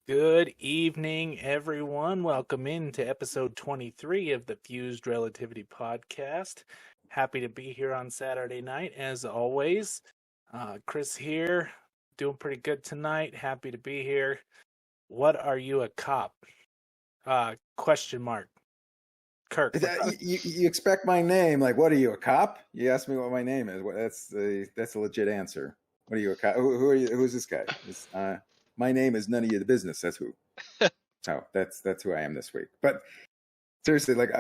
Good evening, everyone. Welcome into episode 23 of the Fuzed Relativity podcast. Happy to be here on Saturday night, as always. Chris here, doing pretty good tonight. Happy to be here. What are you, a cop? Question mark. Kirk. You expect my name? Like, what are you, a cop? You asked me what my name is. That's a legit answer. What are you, a cop? Who are you? Who's this guy? My name is none of your business. That's who. So that's who I am this week. But seriously, like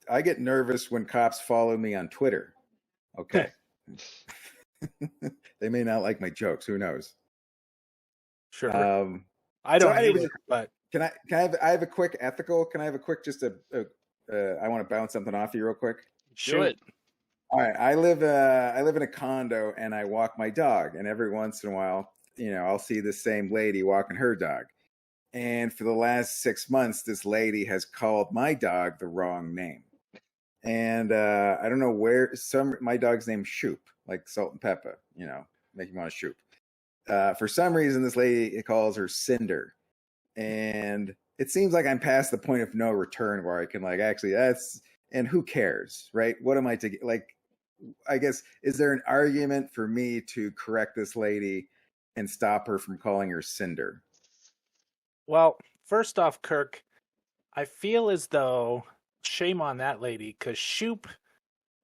I get nervous when cops follow me on Twitter. Okay, they may not like my jokes. Who knows? Sure. I don't either, but can I have a quick ethical? Can I have a quick I want to bounce something off you real quick. Shoot. All right, I live in a condo and I walk my dog, and every once in a while, I'll see the same lady walking her dog. And for the last 6 months, this lady has called my dog the wrong name. And I don't know where my dog's named Shoop, like salt and pepper, make him want to shoot. For some reason, this lady calls her Cinder. And it seems like I'm past the point of no return where I can and who cares, right? What am I to like? I guess, is there an argument for me to correct this lady and stop her from calling her Cinder? Well, first off, Kirk, I feel as though shame on that lady, because Shoop,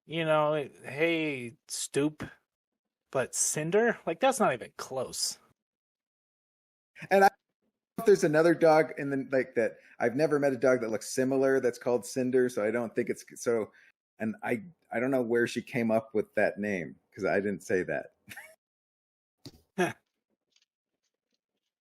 hey, Stoop, but Cinder, like, that's not even close. And I don't know if there's another dog that I've never met a dog that looks similar that's called Cinder, so I don't think it's so. And I don't know where she came up with that name because I didn't say that.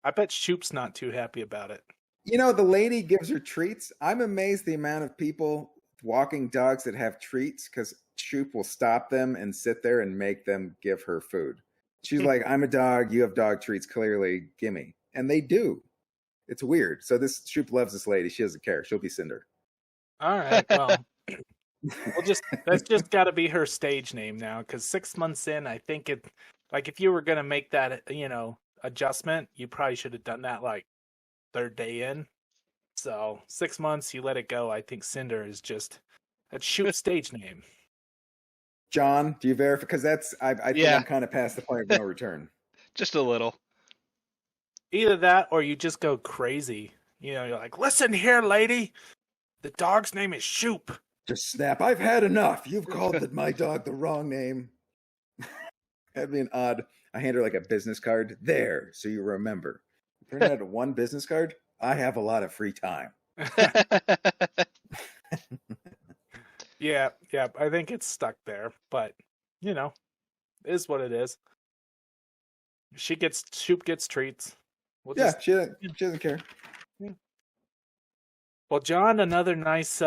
I bet Shoop's not too happy about it. The lady gives her treats. I'm amazed the amount of people walking dogs that have treats because Shoop will stop them and sit there and make them give her food. She's like, I'm a dog. You have dog treats. Clearly, gimme. And they do. It's weird. So this Shoop loves this lady. She doesn't care. She'll be Cinder. All right. Well, that's just got to be her stage name now. Because 6 months in, I think if you were gonna make that, adjustment, you probably should have done that like third day in. So 6 months, you let it go. I think Cinder is just a Shoop stage name. John, do you verify? Because I think I'm kind of past the point of no return. Just a little. Either that, or you just go crazy. You're like, listen here, lady. The dog's name is Shoop. Just snap. I've had enough. You've called my dog the wrong name. That'd be an odd. I hand her like a business card. There, so you remember. Turn it into one business card. I have a lot of free time. Yeah. I think it's stuck there, but it is what it is. Shoop gets treats. She doesn't care. Yeah. Well, John, another nice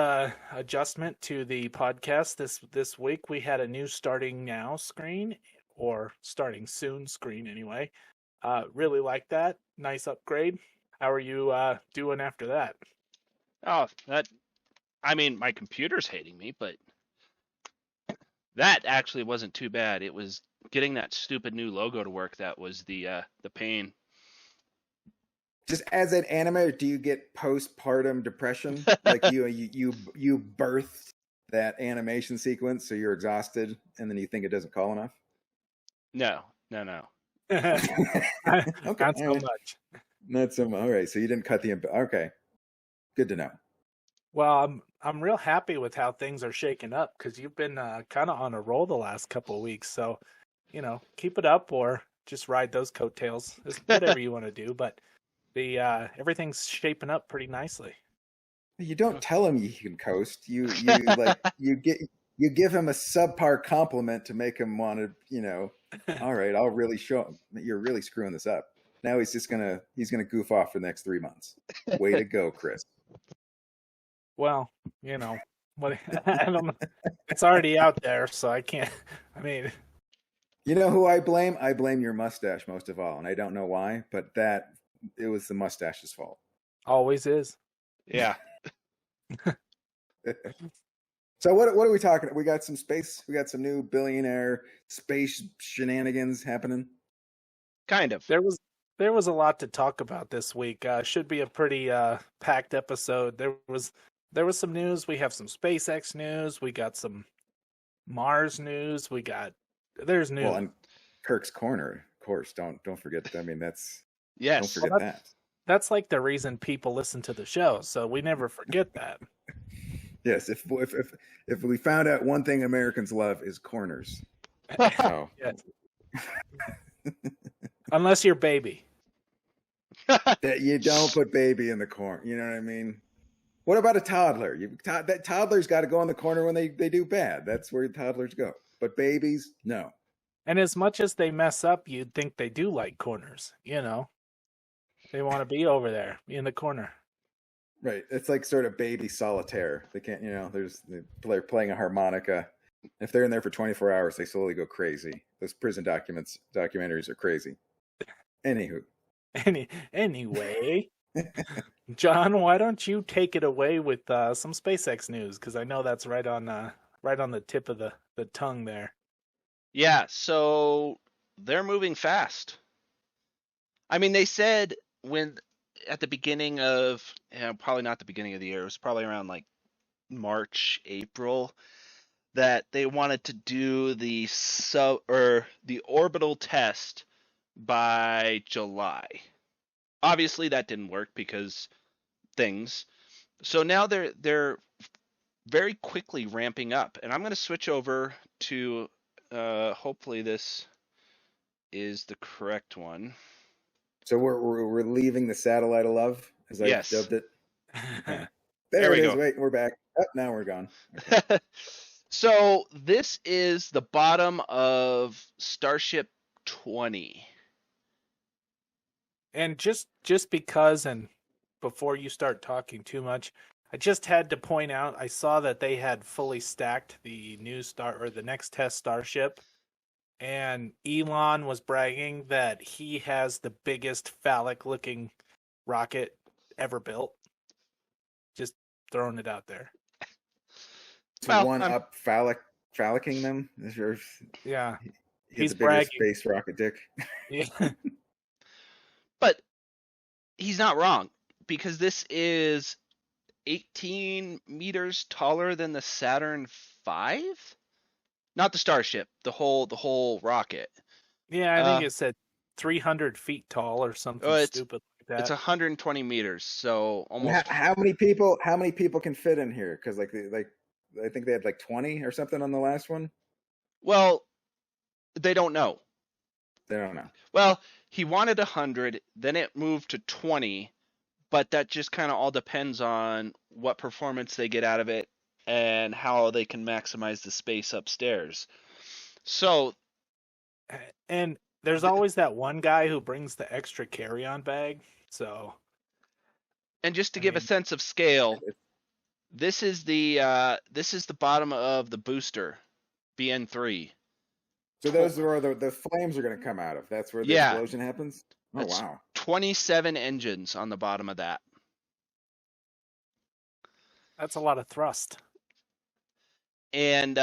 adjustment to the podcast this week. We had a new starting now screen, or starting soon screen anyway. Really like that. Nice upgrade. How are you doing after that? Oh, my computer's hating me, but that actually wasn't too bad. It was getting that stupid new logo to work that was the pain. Just as an animator, do you get postpartum depression? Like you birthed that animation sequence, so you're exhausted, and then you think it doesn't call enough? No. Okay. Not so much. Not so much. All right, so you didn't cut the. Okay, good to know. Well, I'm real happy with how things are shaking up because you've been kind of on a roll the last couple of weeks. So, keep it up or just ride those coattails. It's whatever you want to do, but the everything's shaping up pretty nicely. You don't tell him he can coast. You give him a subpar compliment to make him want to. All right, I'll really show him. You're really screwing this up. Now he's gonna goof off for the next 3 months. Way to go, Chris. Well, what I don't know. It's already out there, so I can't. I mean, you know who I blame? I blame your mustache most of all, and I don't know why, but it was the mustache's fault. Always is. Yeah. So what are we talking? We got some space. We got some new billionaire space shenanigans happening. Kind of. There was There was a lot to talk about this week. Should be a pretty packed episode. There was some news. We have some SpaceX news. We got some Mars news. There's Well, news. and Kirk's Corner, of course. Don't forget. I mean, don't Yes. forget Well, that. That's like the reason people listen to the show, so we never forget that. Yes, if we found out one thing Americans love is corners. So Yes. Unless you're baby. that you don't put baby in the corner. You know what I mean? What about a toddler? That toddler's got to go in the corner when they do bad. That's where toddlers go. But babies, no. And as much as they mess up, you'd think they do like corners, you know. They want to be over there in the corner. Right. It's like sort of baby solitaire. They can't, they're playing a harmonica. If they're in there for 24 hours, they slowly go crazy. Those prison documentaries are crazy. Anywho. Anyway, John, why don't you take it away with some SpaceX news? Because I know that's right on the tip of the tongue there. Yeah, so they're moving fast. I mean, they said at the beginning of, probably not the beginning of the year, it was probably around like March, April, that they wanted to do the orbital test by July. Obviously, that didn't work because things. So now they're very quickly ramping up, and I'm going to switch over to. Hopefully, this is the correct one. So we're leaving the satellite of love, as I dubbed it. There it is. Go. Wait, we're back. Oh, now we're gone. Okay. So this is the bottom of Starship 20. And just because, and before you start talking too much, I just had to point out, I saw that they had fully stacked the the next test Starship, and Elon was bragging that he has the biggest phallic-looking rocket ever built. Just throwing it out there. To one up phallicking them? Yeah. He's the biggest space rocket dick. Yeah. But he's not wrong, because this is 18 meters taller than the Saturn V? Not the Starship, the whole rocket. Yeah, I think it said 300 feet tall or something stupid like that. It's 120 meters, so almost. How many people can fit in here? Because I think they had like 20 or something on the last one. Well, they don't know. They don't know. Well, he wanted 100, then it moved to 20, but that just kind of all depends on what performance they get out of it and how they can maximize the space upstairs. So, and there's always that one guy who brings the extra carry-on bag. So, and just to give a sense of scale, this is the bottom of the booster, BN3. So those are where the flames are going to come out of. That's where the explosion happens? Oh, That's wow. 27 engines on the bottom of that. That's a lot of thrust. And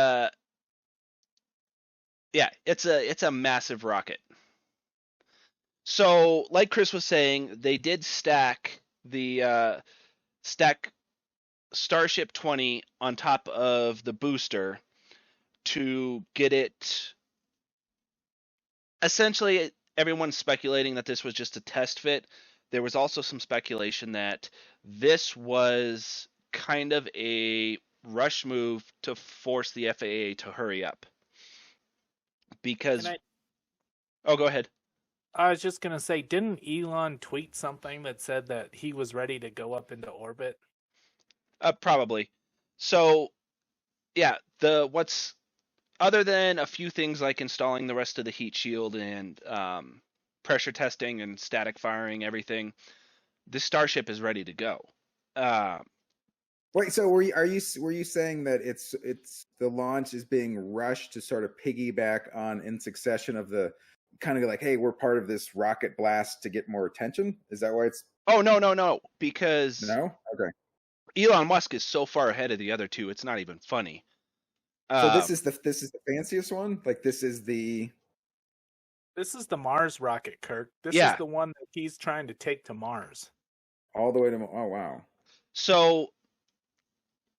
it's a massive rocket. So, like Chris was saying, they did stack Starship 20 on top of the booster to get it. Essentially, everyone's speculating that this was just a test fit. There was also some speculation that this was kind of a rush move to force the FAA to hurry up. Because... go ahead. I was just going to say, didn't Elon tweet something that said that he was ready to go up into orbit? Probably. So, yeah, other than a few things like installing the rest of the heat shield and pressure testing and static firing, everything, this Starship is ready to go. Wait, so were you saying that it's the launch is being rushed to sort of piggyback on in succession of the kind of like, hey, we're part of this rocket blast to get more attention? Is that why it's? Oh, no, because no, okay. Elon Musk is so far ahead of the other two, it's not even funny. So this is the fanciest one? Like this is the This is the Mars rocket, Kirk. This is Yeah. the one that he's trying to take to Mars. All the way to. Oh wow. So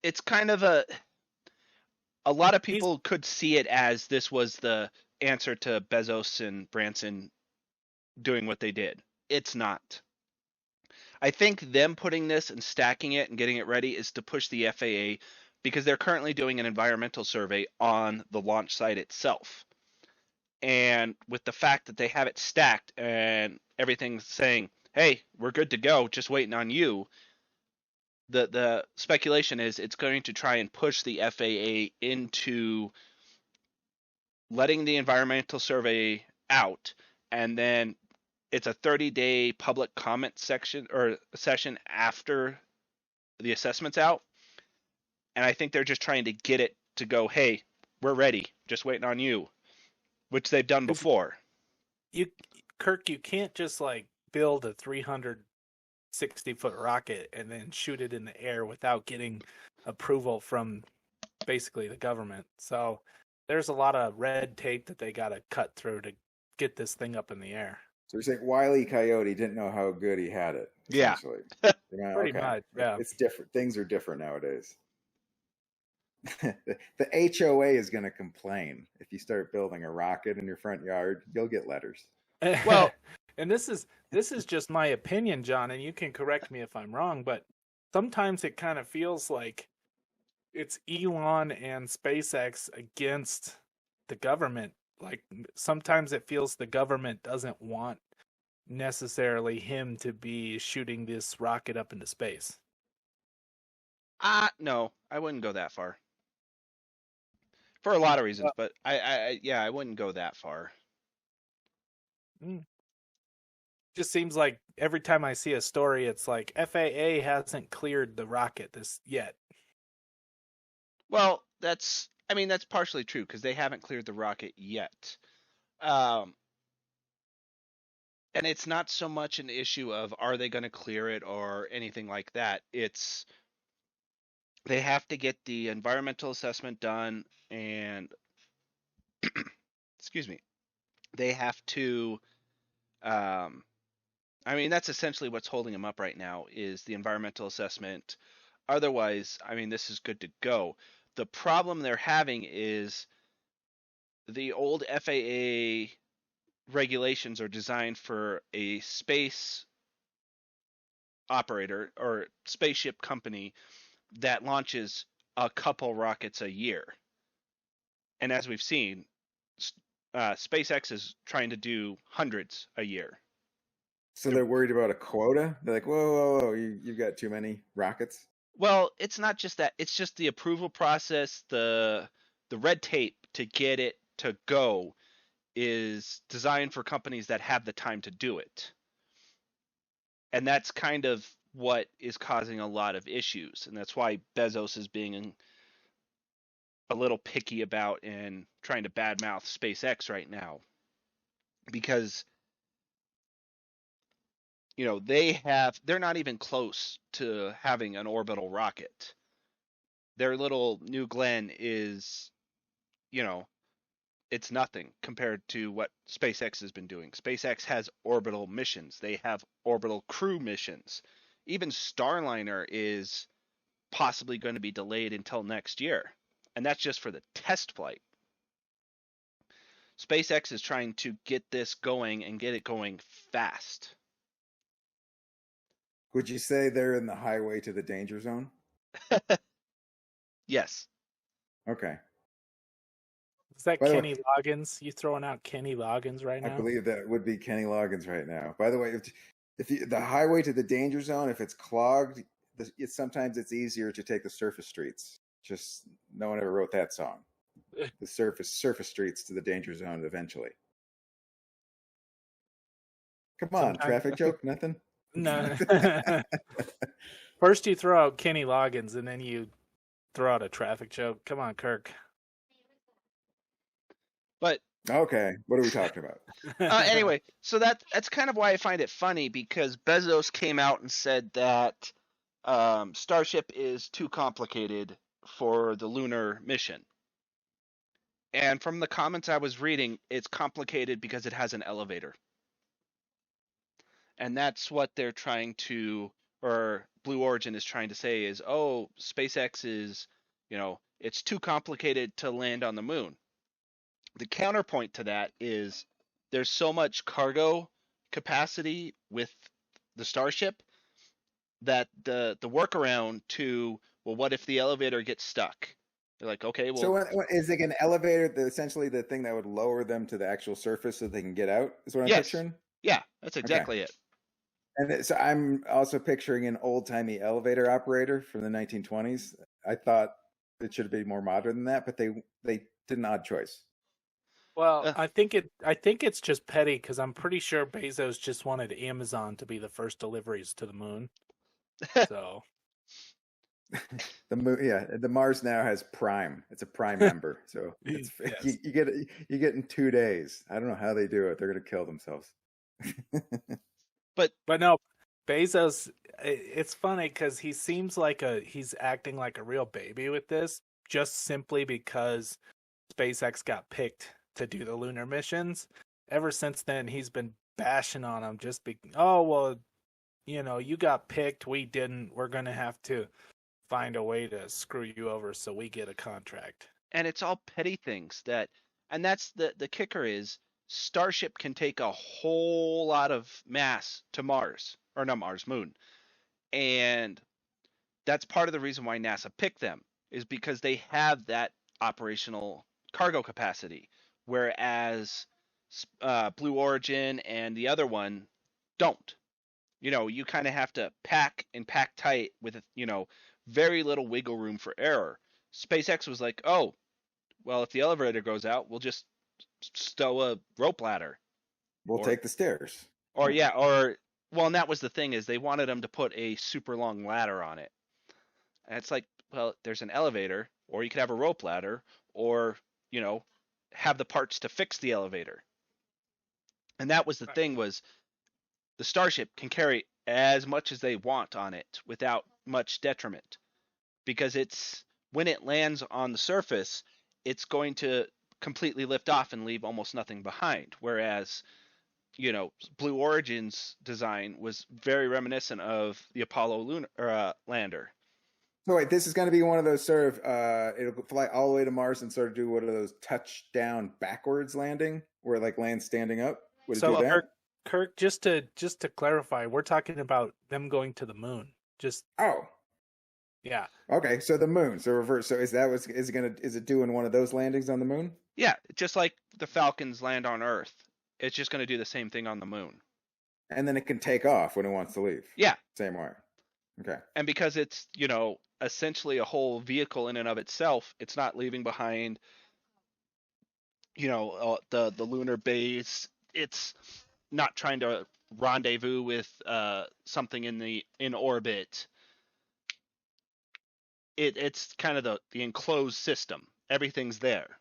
it's kind of a lot of He's people could see it as this was the answer to Bezos and Branson doing what they did. It's not. I think them putting this and stacking it and getting it ready is to push the FAA because they're currently doing an environmental survey on the launch site itself. And with the fact that they have it stacked and everything's saying, hey, we're good to go, just waiting on you, the speculation is it's going to try and push the FAA into letting the environmental survey out, and then it's a 30-day public comment section or session after the assessment's out. And I think they're just trying to get it to go, hey, we're ready, just waiting on you, which they've done before. Kirk, you can't just like build a 360-foot rocket and then shoot it in the air without getting approval from basically the government. So there's a lot of red tape that they got to cut through to get this thing up in the air. So you're saying Wile E. Coyote didn't know how good he had it, Yeah. essentially. Yeah, Pretty much, yeah. It's different. Things are different nowadays. The HOA is going to complain if you start building a rocket in your front yard. You'll get letters. Well, and this is just my opinion, John, and you can correct me if I'm wrong, but sometimes it kind of feels like it's Elon and SpaceX against the government. Like sometimes it feels the government doesn't want necessarily him to be shooting this rocket up into space. No, I wouldn't go that far. For a lot of reasons, but I wouldn't go that far. Just seems like every time I see a story, it's like FAA hasn't cleared the rocket this yet. Well, that's partially true because they haven't cleared the rocket yet. And it's not so much an issue of are they going to clear it or anything like that. It's they have to get the environmental assessment done and excuse me, they have to that's essentially what's holding them up right now is the environmental assessment. Otherwise, this is good to go. The problem they're having is the old FAA regulations are designed for a space operator or spaceship company that launches a couple rockets a year. And as we've seen, SpaceX is trying to do hundreds a year. So they're worried about a quota? They're like, whoa, you've got too many rockets? Well, it's not just that. It's just the approval process, the red tape to get it to go is designed for companies that have the time to do it. And that's kind of what is causing a lot of issues. And that's why Bezos is being a little picky about and trying to badmouth SpaceX right now. Because they're not even close to having an orbital rocket. Their little New Glenn is, it's nothing compared to what SpaceX has been doing. SpaceX has orbital missions. They have orbital crew missions. Even Starliner is possibly going to be delayed until next year. And that's just for the test flight. SpaceX is trying to get this going and get it going fast. Would you say they're in the highway to the danger zone? Yes. Okay. Is that Kenny Loggins? You throwing out Kenny Loggins right now? I believe that would be Kenny Loggins right now. By the way, if the highway to the danger zone, if it's clogged, sometimes it's easier to take the surface streets. Just no one ever wrote that song. The surface streets to the danger zone eventually. Come on, traffic joke? Nothing? No. First you throw out Kenny Loggins and then you throw out a traffic joke. Come on, Kirk. But okay, what are we talking about? Anyway, so that's kind of why I find it funny because Bezos came out and said that Starship is too complicated for the lunar mission. And from the comments I was reading, it's complicated because it has an elevator. And that's what they're trying to, or Blue Origin is trying to say is, oh, SpaceX is, it's too complicated to land on the moon. The counterpoint to that is there's so much cargo capacity with the Starship that the workaround to, well, what if the elevator gets stuck? They're like, okay, So well, is it an elevator, essentially the thing that would lower them to the actual surface so they can get out, is what I'm yes, picturing? yeah, that's Okay. exactly it. And so I'm also picturing an old-timey elevator operator from the 1920s. I thought it should be more modern than that, but they did an odd choice. Well, Uh, I think it's just petty because I'm pretty sure Bezos just wanted Amazon to be the first deliveries to the moon. So The moon, yeah, the Mars now has Prime. It's a Prime member, so it's yes. you get in 2 days. I don't know how they do it. They're gonna kill themselves. but But no, Bezos. It's funny because he seems like he's acting like a real baby with this, just simply because SpaceX got picked to do the lunar missions. Ever since then, he's been bashing on him. Oh well, you got picked, we didn't. We're gonna have to find a way to screw you over so we get a contract. and it's all petty things and that's the kicker is Starship can take a whole lot of mass to Mars, or not Mars, Moon. And that's part of the reason why NASA picked them, is because they have that operational cargo capacity, whereas Blue Origin and the other one don't. You kind of have to pack and pack tight with, very little wiggle room for error. SpaceX was like, oh, well, if the elevator goes out, we'll just stow a rope ladder. We'll Or, take the stairs. or yeah, well, and that was the thing, is they wanted them to put a super long ladder on it. And it's like, well, there's an elevator, or you could have a rope ladder, or, have the parts to fix the elevator. And that was the thing, was the Starship can carry as much as they want on it without much detriment, because when it lands on the surface, it's going to completely lift off and leave almost nothing behind. Whereas, Blue Origin's design was very reminiscent of the Apollo lunar lander. So wait, this is going to be one of those sort of it'll fly all the way to Mars and sort of do one of those touchdown backwards landing where it like lands standing up. Would it do So that? Kirk, just to clarify, we're talking about them going to the moon. Just Oh, yeah. okay. So the moon. So reverse. So is it doing one of those landings on the moon? Yeah, just like the Falcons land on Earth, it's just going to do the same thing on the moon. And then it can take off when it wants to leave. Yeah. Same way. Okay. And because it's, essentially a whole vehicle in and of itself, it's not leaving behind, the lunar base. It's not trying to rendezvous with something in orbit. It's kind of the enclosed system. Everything's there.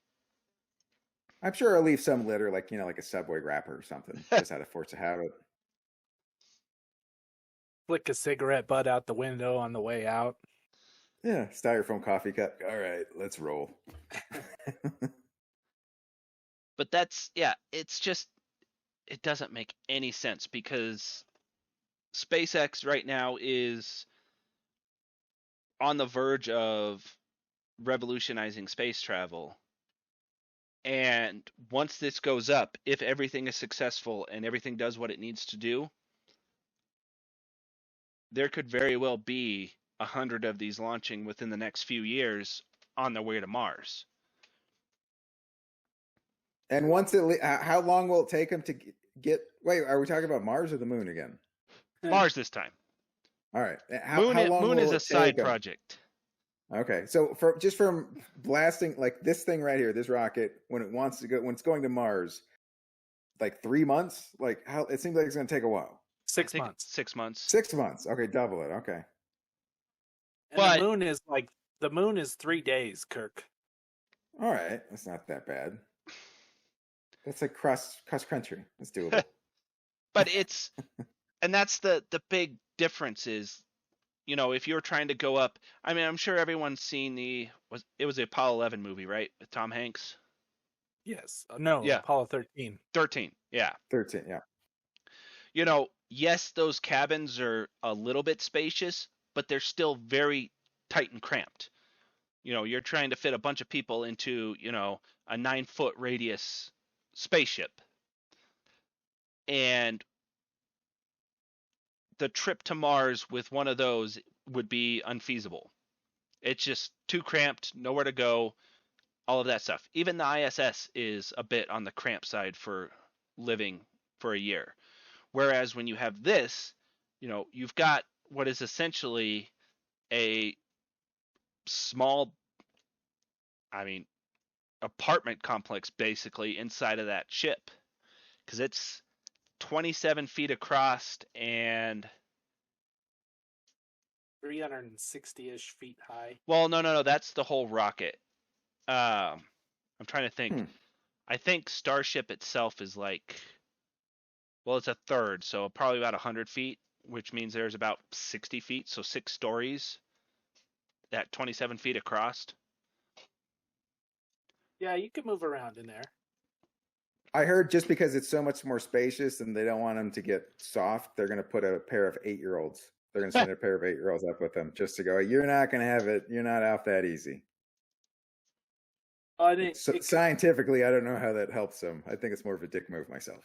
I'm sure it'll leave some litter, like like a Subway wrapper or something, just out of force of habit. Flick a cigarette butt out the window on the way out. Yeah, styrofoam coffee cup. All right, let's roll. But it's just, it doesn't make any sense, because SpaceX right now is on the verge of revolutionizing space travel. And once this goes up, if everything is successful and everything does what it needs to do, there could very well be 100 of these launching within the next few years on their way to Mars. And how long will it take them to get? Wait, are we talking about Mars or the moon again? Mars this time. All right. Moon is a side project. Okay, so from blasting like this thing right here, this rocket, when it's going to Mars, like 3 months. Like how it seems like it's going to take a while. 6 months. 6 months. 6 months. Okay, double it. Okay. And But the moon is 3 days, Kirk. All right, that's not that bad. That's like cross country. That's doable. But and that's the big difference is, if you're trying to go up, I mean, I'm sure everyone's seen it was the Apollo 11 movie, right? With Tom Hanks. Yes. No, Yeah, Apollo 13. 13. Yeah. 13, yeah. Yes, those cabins are a little bit spacious, but they're still very tight and cramped. You're trying to fit a bunch of people into, a 9-foot radius spaceship. And the trip to Mars with one of those would be unfeasible. It's just too cramped, nowhere to go, all of that stuff. Even the ISS is a bit on the cramped side for living for a year. Whereas when you have this, you've got what is essentially a small, I mean, apartment complex basically inside of that ship, because it's 27 feet across and 360-ish feet high. well, no, that's the whole rocket. I'm trying to think. Hmm. I think Starship itself is like, well, it's a third, so probably about 100 feet, which means there's about 60 feet, so 6 stories at 27 feet across. Yeah, you can move around in there. I heard just because it's so much more spacious and they don't want them to get soft, they're going to put a pair of 8-year-olds. They're going to send a pair of 8-year-olds up with them just to go, you're not going to have it. You're not out that easy. Scientifically, I don't know how that helps them. I think it's more of a dick move myself.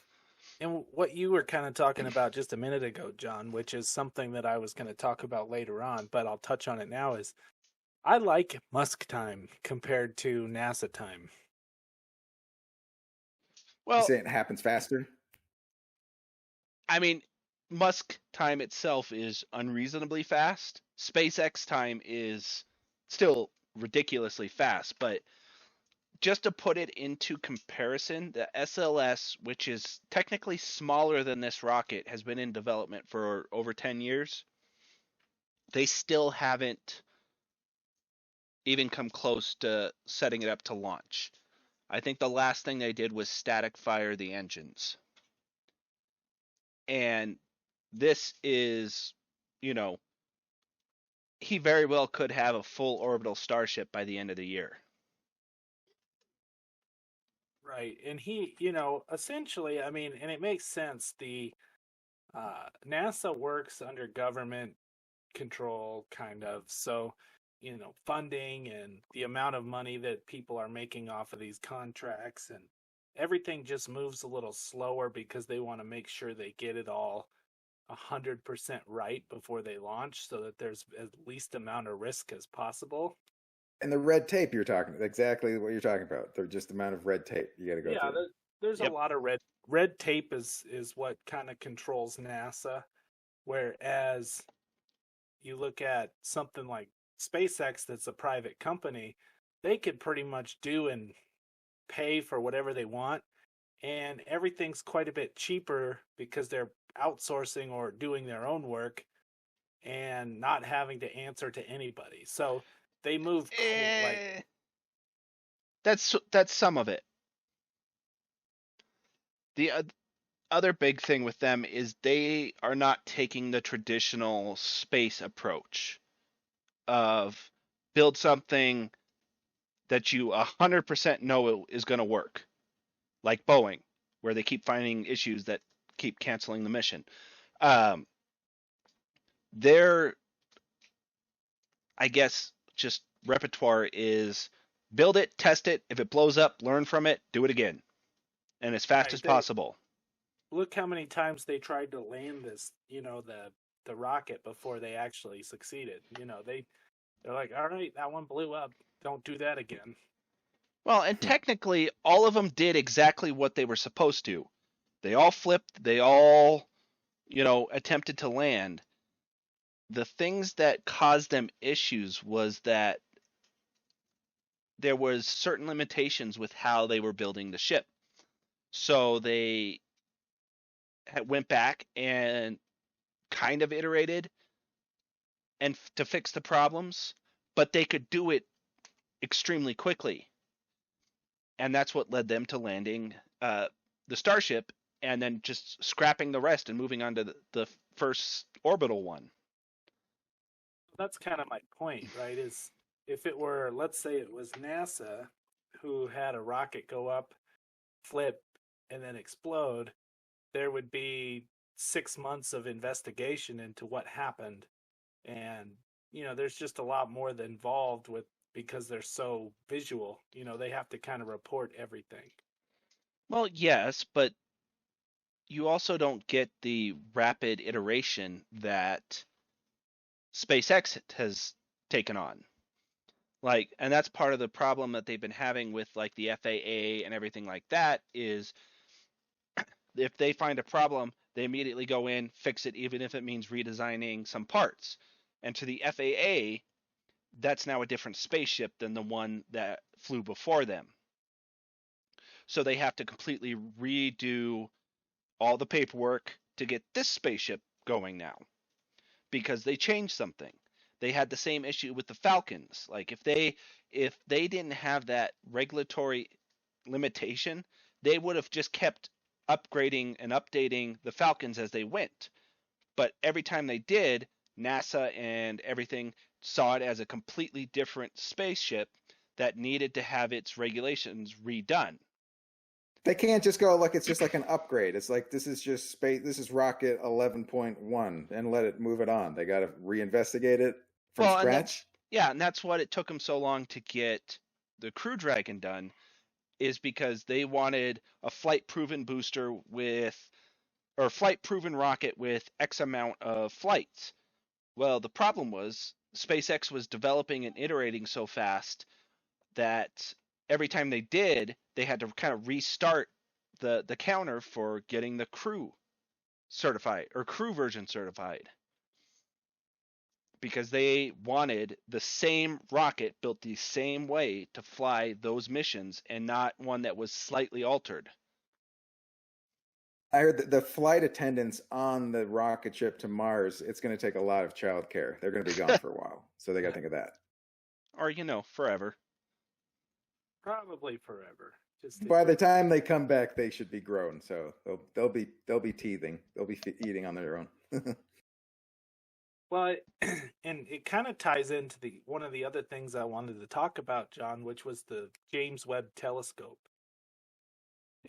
And what you were kind of talking about just a minute ago, John, which is something that I was going to talk about later on, but I'll touch on it now, is I like Musk time compared to NASA time. You Well, saying it happens faster? I mean, Musk time itself is unreasonably fast. SpaceX time is still ridiculously fast, but just to put it into comparison, the SLS, which is technically smaller than this rocket, has been in development for over 10 years. They still haven't even come close to setting it up to launch. I think the last thing they did was static fire the engines. And this is, he very well could have a full orbital Starship by the end of the year. Right. And he, essentially, I mean, and it makes sense. The NASA works under government control, kind of. So, funding and the amount of money that people are making off of these contracts and everything just moves a little slower because they want to make sure they get it all 100% right before they launch so that there's at least amount of risk as possible. And the red tape you're talking, exactly what you're talking about. There's just the amount of red tape you got to go through. There's a lot of red tape is what kind of controls NASA, whereas you look at something like SpaceX that's a private company, they could pretty much do and pay for whatever they want, and everything's quite a bit cheaper because they're outsourcing or doing their own work and not having to answer to anybody. So they move like that's some of it. The other big thing with them is they are not taking the traditional space approach of build something that you 100% know is going to work, like Boeing, where they keep finding issues that keep canceling the mission. Their, I guess, just repertoire is build it, test it. If it blows up, learn from it, do it again, and as fast as possible. Look how many times they tried to land this, the rocket before they actually succeeded. They're like, all right, that one blew up. Don't do that again. Well, and technically, all of them did exactly what they were supposed to. They all flipped. They all, attempted to land. The things that caused them issues was that there was certain limitations with how they were building the ship. So they went back and kind of iterated and to fix the problems, but they could do it extremely quickly. And that's what led them to landing the Starship and then just scrapping the rest and moving on to the first orbital one. That's kind of my point, right? Is if it were, let's say it was NASA who had a rocket go up flip and then explode, there would be 6 months of investigation into what happened. And, there's just a lot more involved with because they're so visual. They have to kind of report everything. Well, yes, but you also don't get the rapid iteration that SpaceX has taken on. And that's part of the problem that they've been having with like the FAA and everything like that is if they find a problem, they immediately go in, fix it, even if it means redesigning some parts. And to the FAA, that's now a different spaceship than the one that flew before them. So they have to completely redo all the paperwork to get this spaceship going now because they changed something. They had the same issue with the Falcons. Like if they didn't have that regulatory limitation, they would have just kept upgrading and updating the Falcons as they went. But every time they did, NASA and everything saw it as a completely different spaceship that needed to have its regulations redone. They can't just go, look, it's just like an upgrade. It's like, this is just space. This is rocket 11.1 and let it move it on. They got to reinvestigate it from scratch. And that's what it took them so long to get the Crew Dragon done, is because they wanted a flight proven booster or flight proven rocket with X amount of flights. Well, the problem was SpaceX was developing and iterating so fast that every time they did, they had to kind of restart the counter for getting the crew certified or crew version certified, because they wanted the same rocket built the same way to fly those missions and not one that was slightly altered. I heard that the flight attendants on the rocket ship to Mars, it's going to take a lot of childcare. They're going to be gone for a while. So they got to think of that. Or, forever. Probably forever. By the time they come back, they should be grown. So they'll be teething. They'll be eating on their own. Well, and it kind of ties into one of the other things I wanted to talk about, John, which was the James Webb Telescope.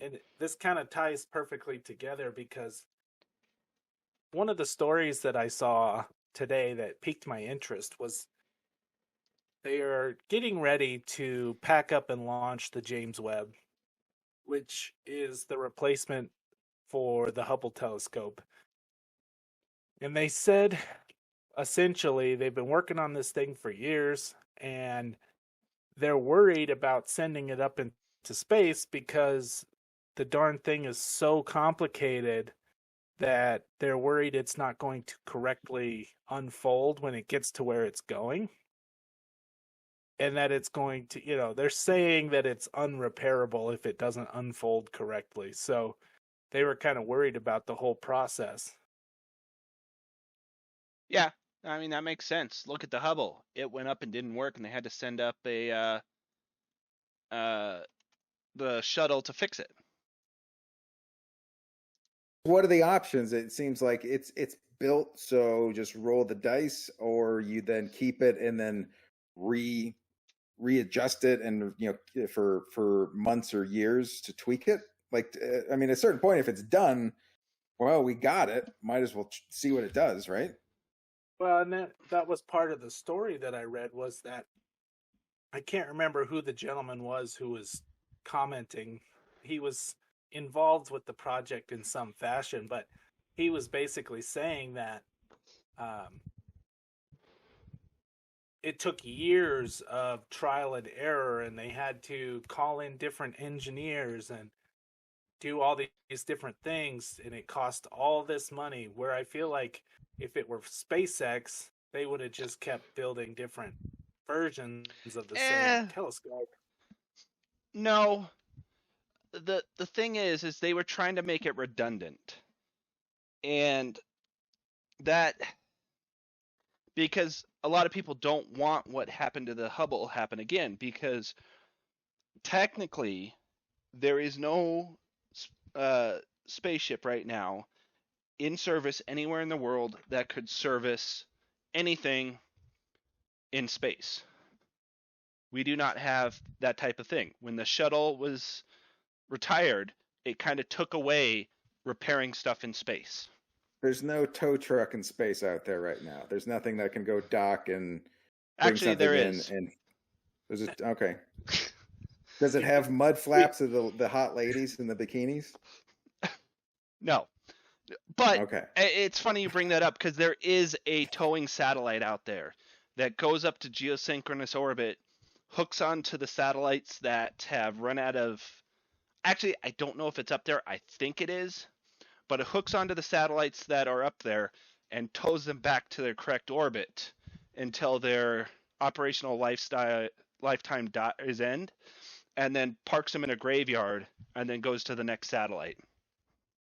And this kind of ties perfectly together because one of the stories that I saw today that piqued my interest was they are getting ready to pack up and launch the James Webb, which is the replacement for the Hubble telescope. And they said, essentially, they've been working on this thing for years, and they're worried about sending it up into space because the darn thing is so complicated that they're worried it's not going to correctly unfold when it gets to where it's going. And that it's going to, they're saying that it's unrepairable if it doesn't unfold correctly. So they were kind of worried about the whole process. Yeah, I mean, that makes sense. Look at the Hubble. It went up and didn't work, and they had to send up the shuttle to fix it. What are the options? It seems like it's built, so just roll the dice, or you then keep it and then readjust it, and for months or years to tweak it. Like, I mean, at a certain point, if it's done, well, we got it. Might as well see what it does, right? Well, and that was part of the story that I read, was that I can't remember who the gentleman was who was commenting. He was involved with the project in some fashion, but he was basically saying that it took years of trial and error, and they had to call in different engineers and do all these different things, and it cost all this money, where I feel like if it were SpaceX, they would have just kept building different versions of the same telescope. No. The thing is they were trying to make it redundant. And that, because a lot of people don't want what happened to the Hubble happen again, because technically there is no spaceship right now in service anywhere in the world that could service anything in space. We do not have that type of thing. When the shuttle was retired, it kind of took away repairing stuff in space. There's no tow truck in space out there right now. There's nothing that can go dock and bring Actually, something there in. is. And there's okay. Does it have mud flaps of the hot ladies in the bikinis? No. But okay. It's funny you bring that up because there is a towing satellite out there that goes up to geosynchronous orbit, hooks onto the satellites that have run out of. Actually, I don't know if it's up there. I think it is. But it hooks onto the satellites that are up there and tows them back to their correct orbit until their operational lifetime is end, and then parks them in a graveyard and then goes to the next satellite.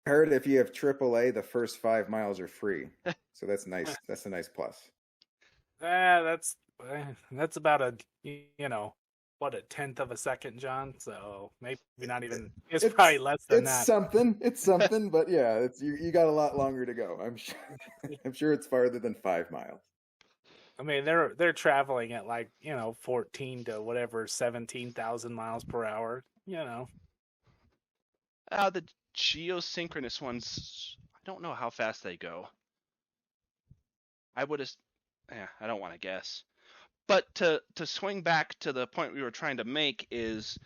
I heard if you have AAA, the first 5 miles are free. So that's nice. That's a nice plus. That's about a what, a tenth of a second, John. So maybe not even. It's probably less than that. It's something, but yeah, it's you got a lot longer to go. I'm sure it's farther than 5 miles. I mean, they're traveling at 14 to whatever 17,000 miles per hour. The geosynchronous ones, I don't know how fast they go. I don't want to guess. But to swing back to the point we were trying to make is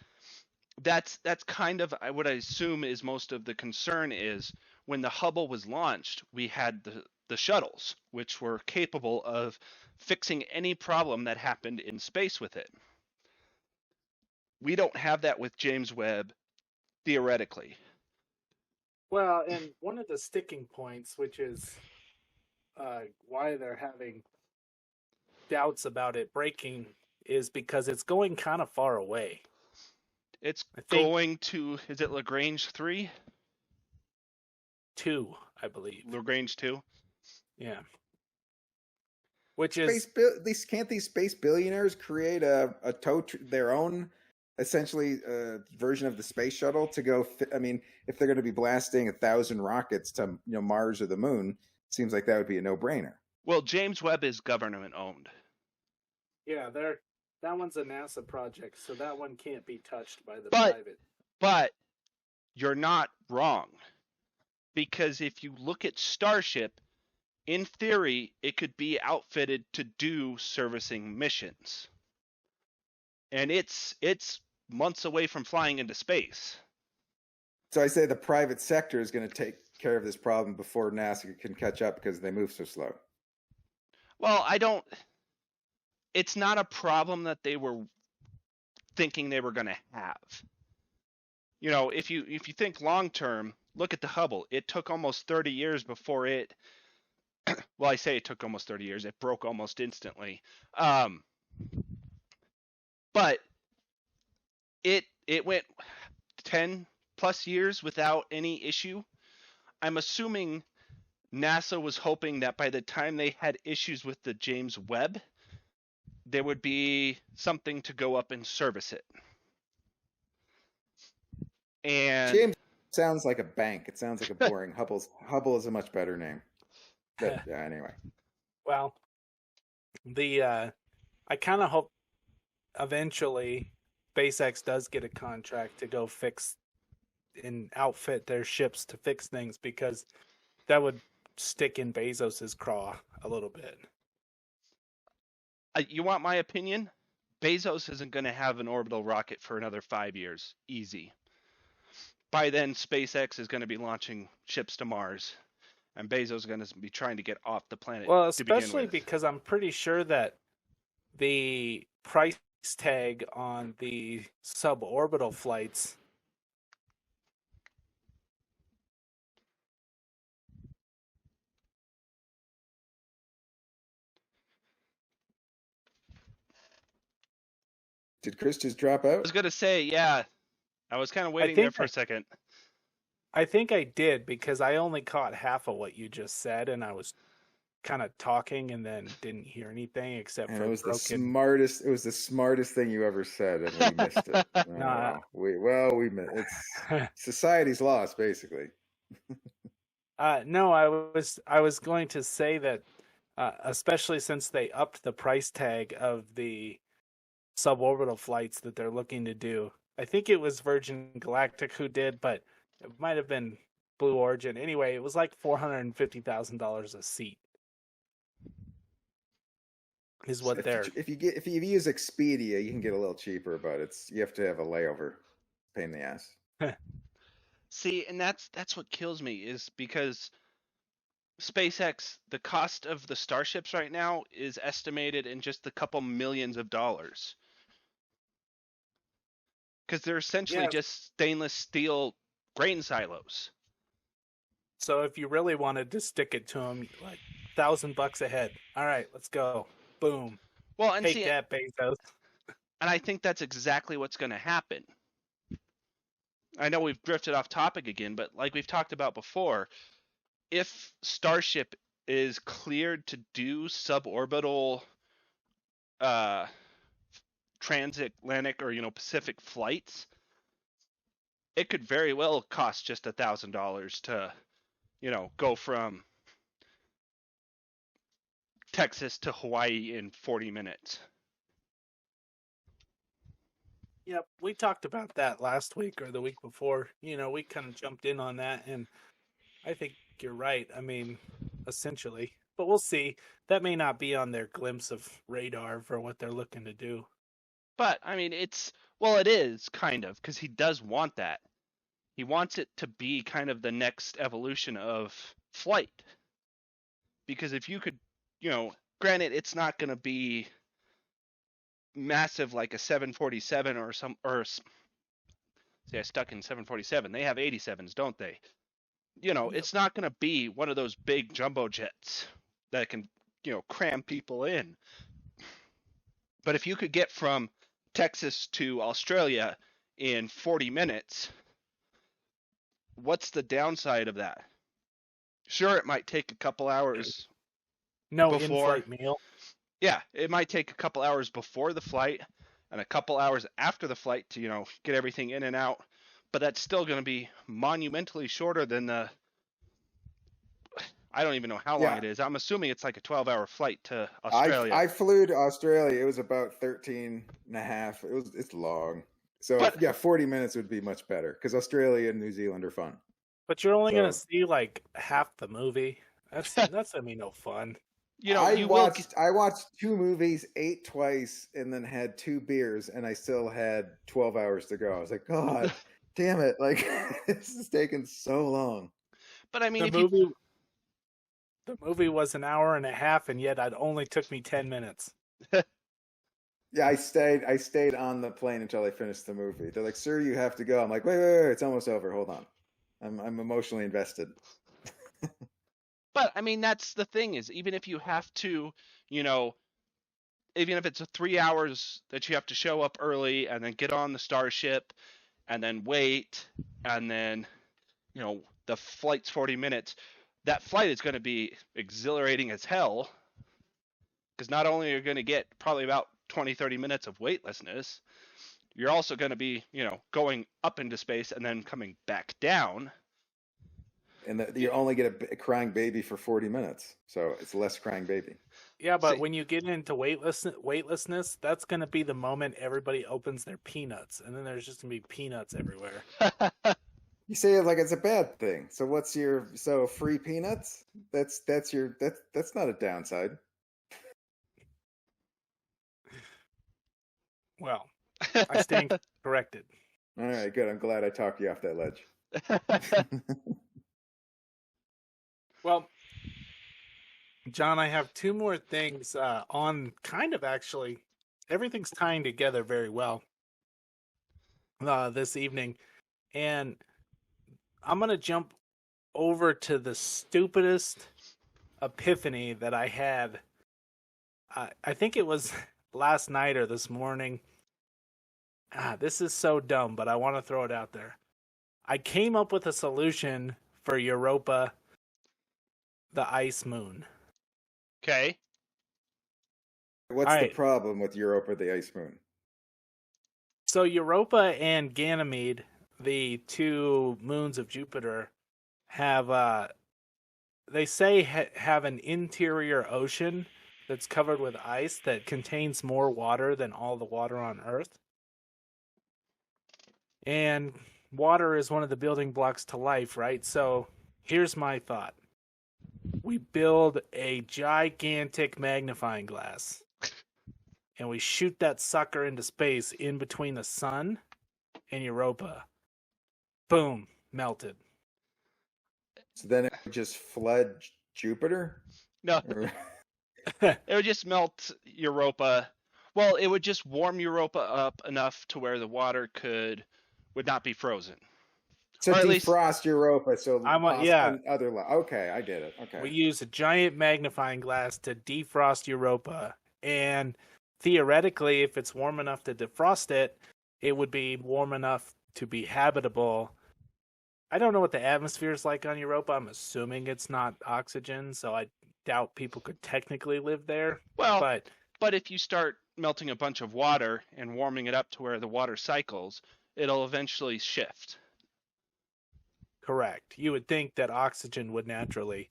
that's kind of what I assume is most of the concern is when the Hubble was launched, we had the shuttles, which were capable of fixing any problem that happened in space with it. We don't have that with James Webb, theoretically. Well, and one of the sticking points, which is why they're having doubts about it breaking, is because it's going kind of far away. It's going to, is it Lagrange 3? 2, I believe. Lagrange 2? Yeah. Which is can't these space billionaires create their own essentially version of the space shuttle to go? I mean, if they're going to be blasting 1,000 rockets to Mars or the moon, seems like that would be a no-brainer. Well, James Webb is government owned. Yeah, that one's a NASA project, so that one can't be touched by the private. But you're not wrong, because if you look at Starship, in theory, it could be outfitted to do servicing missions. And it's months away from flying into space. So I say the private sector is going to take care of this problem before NASA can catch up because they move so slow. Well, it's not a problem that they were thinking they were going to have. If you think long term, look at the Hubble. It took almost 30 years before it. Well, I say it took almost 30 years. It broke almost instantly. But it went 10 plus years without any issue. I'm assuming NASA was hoping that by the time they had issues with the James Webb, there would be something to go up and service it. And James sounds like a bank. It sounds like a boring Hubble is a much better name. But yeah, anyway. Well, I kind of hope eventually SpaceX does get a contract to go fix and outfit their ships to fix things, because that would stick in Bezos's craw a little bit. You want my opinion? Bezos isn't going to have an orbital rocket for another 5 years. Easy. By then, SpaceX is going to be launching ships to Mars, and Bezos is going to be trying to get off the planet. Well, especially because I'm pretty sure that the price tag on the suborbital flights Did Chris just drop out? I was going to say, yeah. I was kind of waiting there for a second. I think I did, because I only caught half of what you just said, and I was kind of talking and then didn't hear anything except for it was the smartest thing you ever said, and we missed it. We missed it's society's lost, basically. No, I was going to say that especially since they upped the price tag of the suborbital flights that they're looking to do, I think it was Virgin Galactic who did, but it might have been Blue Origin. Anyway, it was like $450,000 a seat. Is what they're. If you use Expedia, you can get a little cheaper, but you have to have a layover. Pain in the ass. See, and that's what kills me is because SpaceX, the cost of the starships right now is estimated in just a couple millions of dollars. Because they're essentially just stainless steel grain silos. So if you really wanted to stick it to them, like $1,000 a head. All right, let's go. Boom. Well, and take that, Bezos. And I think that's exactly what's going to happen. I know we've drifted off topic again, but like we've talked about before, if Starship is cleared to do suborbital transatlantic or Pacific flights, it could very well cost just $1,000 to go from Texas to Hawaii in 40 minutes. Yep, we talked about that last week or the week before. We kind of jumped in on that, and I think you're right. I mean, essentially. But we'll see. That may not be on their glimpse of radar for what they're looking to do. But, I mean, it is, kind of, because he does want that. He wants it to be kind of the next evolution of flight. Because if you could, granted, it's not going to be massive like a 747 see, I stuck in 747. They have 87s, don't they? It's not going to be one of those big jumbo jets that can, cram people in. But if you could get from Texas to Australia in 40 minutes, what's the downside of that? Sure, it might take a couple hours. No in-flight meal. Yeah, it might take a couple hours before the flight and a couple hours after the flight to, get everything in and out. But that's still going to be monumentally shorter than I don't even know how long it is. I'm assuming it's like a 12-hour flight to Australia. I flew to Australia. It was about 13 and a half. It's long. So, 40 minutes would be much better because Australia and New Zealand are fun. But you're only going to see like half the movie. That's I mean, no fun. I watched 2 movies, ate twice, and then had 2 beers, and I still had 12 hours to go. I was like, God damn it! Like this is taking so long. But I mean, the movie was an hour and a half, and yet it only took me 10 minutes. Yeah, I stayed on the plane until I finished the movie. They're like, "Sir, you have to go." I'm like, wait, it's almost over. Hold on. I'm emotionally invested. But I mean, that's the thing is, even if you have to, even if it's 3 hours that you have to show up early and then get on the Starship and then wait and then, the flight's 40 minutes, that flight is going to be exhilarating as hell because not only are you going to get probably about 20, 30 minutes of weightlessness, you're also going to be, going up into space and then coming back down. And you only get a crying baby for 40 minutes, so it's less crying baby. Yeah, but when you get into weightlessness, that's going to be the moment everybody opens their peanuts, and then there's just going to be peanuts everywhere. You say it like it's a bad thing. So what's free peanuts? That's not a downside. Well, I stand corrected. All right, good. I'm glad I talked you off that ledge. Well, John, I have 2 more things on kind of actually. Everything's tying together very well this evening. And I'm going to jump over to the stupidest epiphany that I had. I think it was last night or this morning. This is so dumb, but I want to throw it out there. I came up with a solution for Europa, the ice moon. Okay. What's the problem with Europa, the ice moon? So Europa and Ganymede, the 2 moons of Jupiter, have they say have an interior ocean that's covered with ice that contains more water than all the water on Earth. And water is one of the building blocks to life, right? So here's my thought. We build a gigantic magnifying glass and we shoot that sucker into space in between the sun and Europa. Boom, melted. So then it would just flood Jupiter? No, Or- it would just melt Europa. Well, it would just warm Europa up enough to where the water would not be frozen. So Or at least, defrost Europa. So yeah. Okay, I get it. Okay. We use a giant magnifying glass to defrost Europa. And theoretically, if it's warm enough to defrost it, it would be warm enough to be habitable. I don't know what the atmosphere is like on Europa. I'm assuming it's not oxygen, so I doubt people could technically live there. well, But but if you start melting a bunch of water and warming it up to where the water cycles, it'll eventually shift. correct. You would think that oxygen would naturally,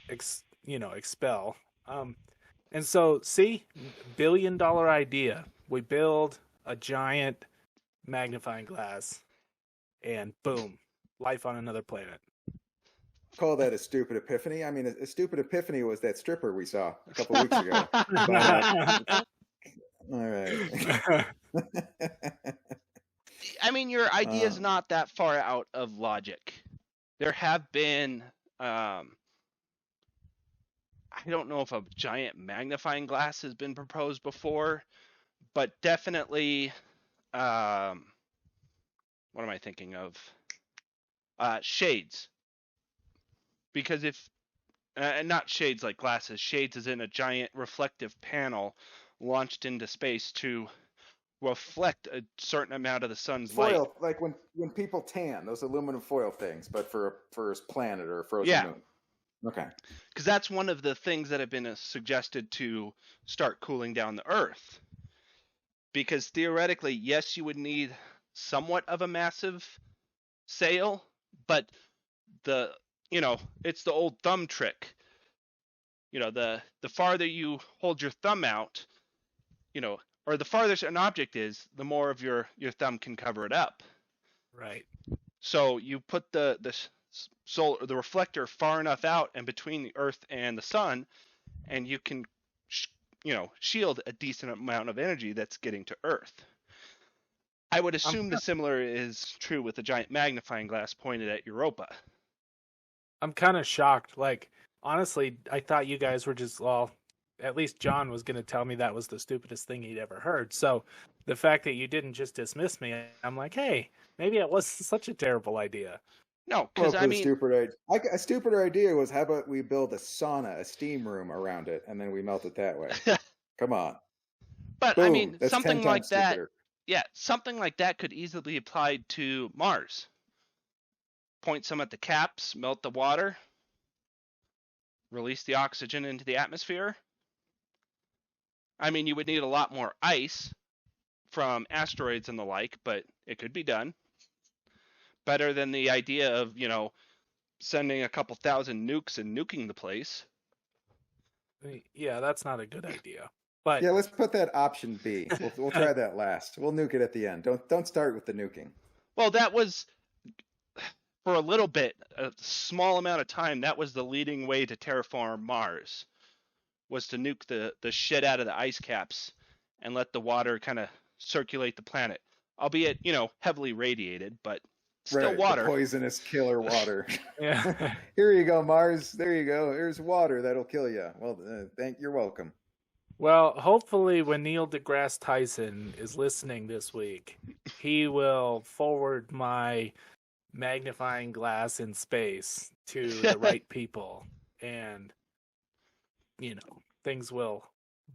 expel. And so, see, $1 billion idea. We build a giant magnifying glass, and boom, life on another planet. Call that a stupid epiphany. I mean, a stupid epiphany was that stripper we saw a couple weeks ago. But, all right. I mean, your idea is not that far out of logic. There have been, I don't know if a giant magnifying glass has been proposed before, but definitely, what am I thinking of? Shades. Because not shades like glasses, shades is in a giant reflective panel launched into space to reflect a certain amount of the sun's light. Foil, like when people tan, those aluminum foil things, but for a planet or a frozen moon. Okay. Because that's one of the things that have been suggested to start cooling down the Earth. Because theoretically, yes, you would need somewhat of a massive sail, but it's the old thumb trick. The farther you hold your thumb out, or the farther an object is, the more of your thumb can cover it up. Right. So you put the reflector far enough out and between the Earth and the sun, and you can shield a decent amount of energy that's getting to Earth. I would assume the similar is true with a giant magnifying glass pointed at Europa. I'm kind of shocked. Like, honestly, I thought you guys were just, at least John was going to tell me that was the stupidest thing he'd ever heard. So the fact that you didn't just dismiss me, I'm like, hey, maybe it wasn't such a terrible idea. No, because a stupider idea was, how about we build a sauna, a steam room around it, and then we melt it that way. Come on. But Boom, I mean, that's something like that. Stupider. Yeah, something like that could easily be applied to Mars. Point some at the caps, melt the water, release the oxygen into the atmosphere. I mean, you would need a lot more ice from asteroids and the like, but it could be done. Better than the idea of, sending a couple thousand nukes and nuking the place. Yeah, that's not a good idea. But yeah, let's put that option B. We'll try that last. We'll nuke it at the end. Don't start with the nuking. Well, that was, for a little bit, a small amount of time, that was the leading way to terraform Mars, was to nuke the shit out of the ice caps and let the water kind of circulate the planet. Albeit, heavily radiated, but still water. The poisonous killer water. yeah. Here you go, Mars. There you go. Here's water that'll kill you. Well, you're welcome. Well, hopefully when Neil deGrasse Tyson is listening this week, he will forward my magnifying glass in space to the right people, and things will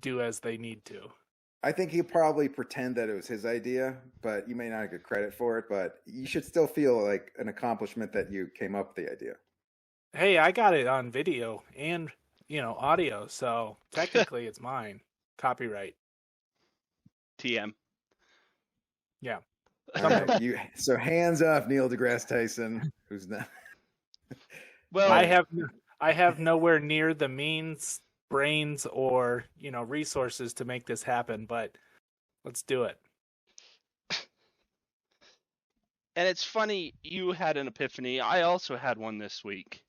do as they need to. I think he'll probably pretend that it was his idea, but you may not get credit for it, but you should still feel like an accomplishment that you came up with the idea. Hey, I got it on video and audio, so technically it's mine. Copyright. TM. Yeah. Right, so hands off Neil deGrasse Tyson, who's not. Well, I have nowhere near the means, brains, or resources to make this happen, but let's do it. And it's funny, you had an epiphany. I also had one this week.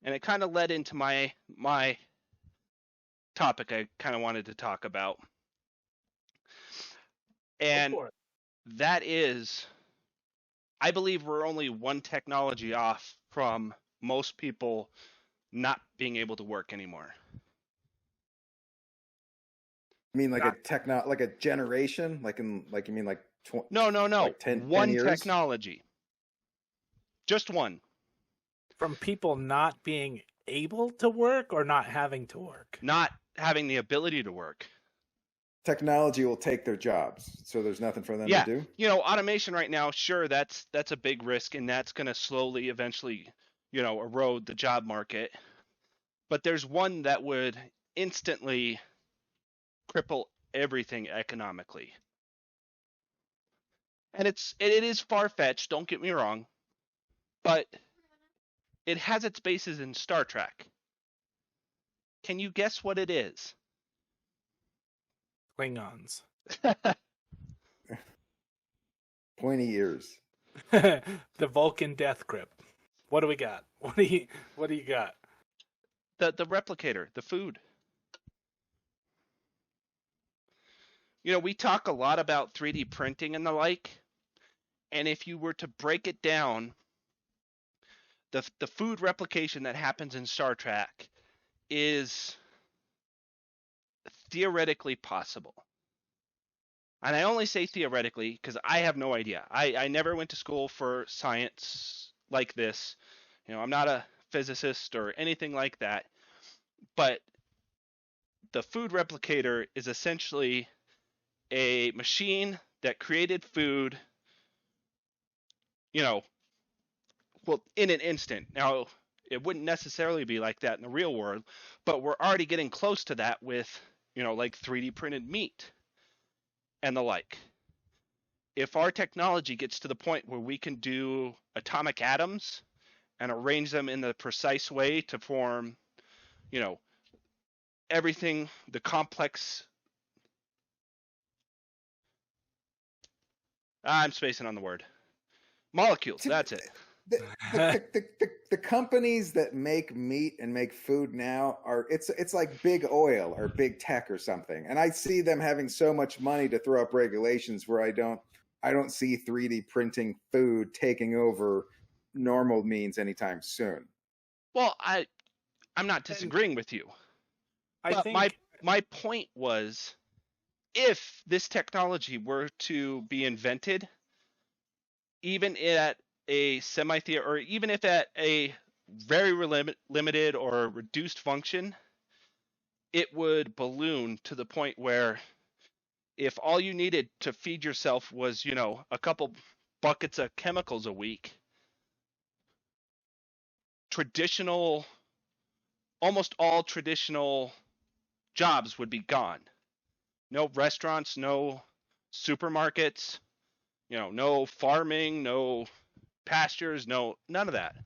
And it kind of led into my topic I kind of wanted to talk about. And that is, I believe we're only one technology off from most people not being able to work anymore. I mean, like like a generation, like you mean like No. like 10 One years? technology. Just one. From people not being able to work or not having to work? Not having the ability to work. Technology will take their jobs, so there's nothing for them to do. You know, automation right now, sure, that's a big risk, and that's going to slowly, eventually, you know, erode the job market. But there's one that would instantly cripple everything economically. And it is far-fetched, don't get me wrong, but it has its bases in Star Trek. Can you guess what it is? Klingons. Pointy ears. The Vulcan death grip. What do we got? What do you got? The replicator, the food. You know, we talk a lot about 3D printing and the like, and if you were to break it down, the food replication that happens in Star Trek is theoretically possible. And I only say theoretically because I have no idea. I never went to school for science like this. You know, I'm not a physicist or anything like that. But the food replicator is essentially a machine that created food, you know, well, in an instant. Now, it wouldn't necessarily be like that in the real world, but we're already getting close to that with, you know, like 3D printed meat and the like. If our technology gets to the point where we can do atomic atoms and arrange them in the precise way to form, you know, everything, the complex. I'm spacing on the word. Molecules, that's it. The companies that make meat and make food now it's like big oil or big tech or something. And I see them having so much money to throw up regulations where I don't see 3D printing food taking over normal means anytime soon. Well, I'm not disagreeing with you. But my point was, if this technology were to be invented, even at a or even if at a very limited or reduced function, it would balloon to the point where if all you needed to feed yourself was, you know, a couple buckets of chemicals a week, almost all traditional jobs would be gone. No restaurants, no supermarkets, you know, no farming, no pastures, none of that.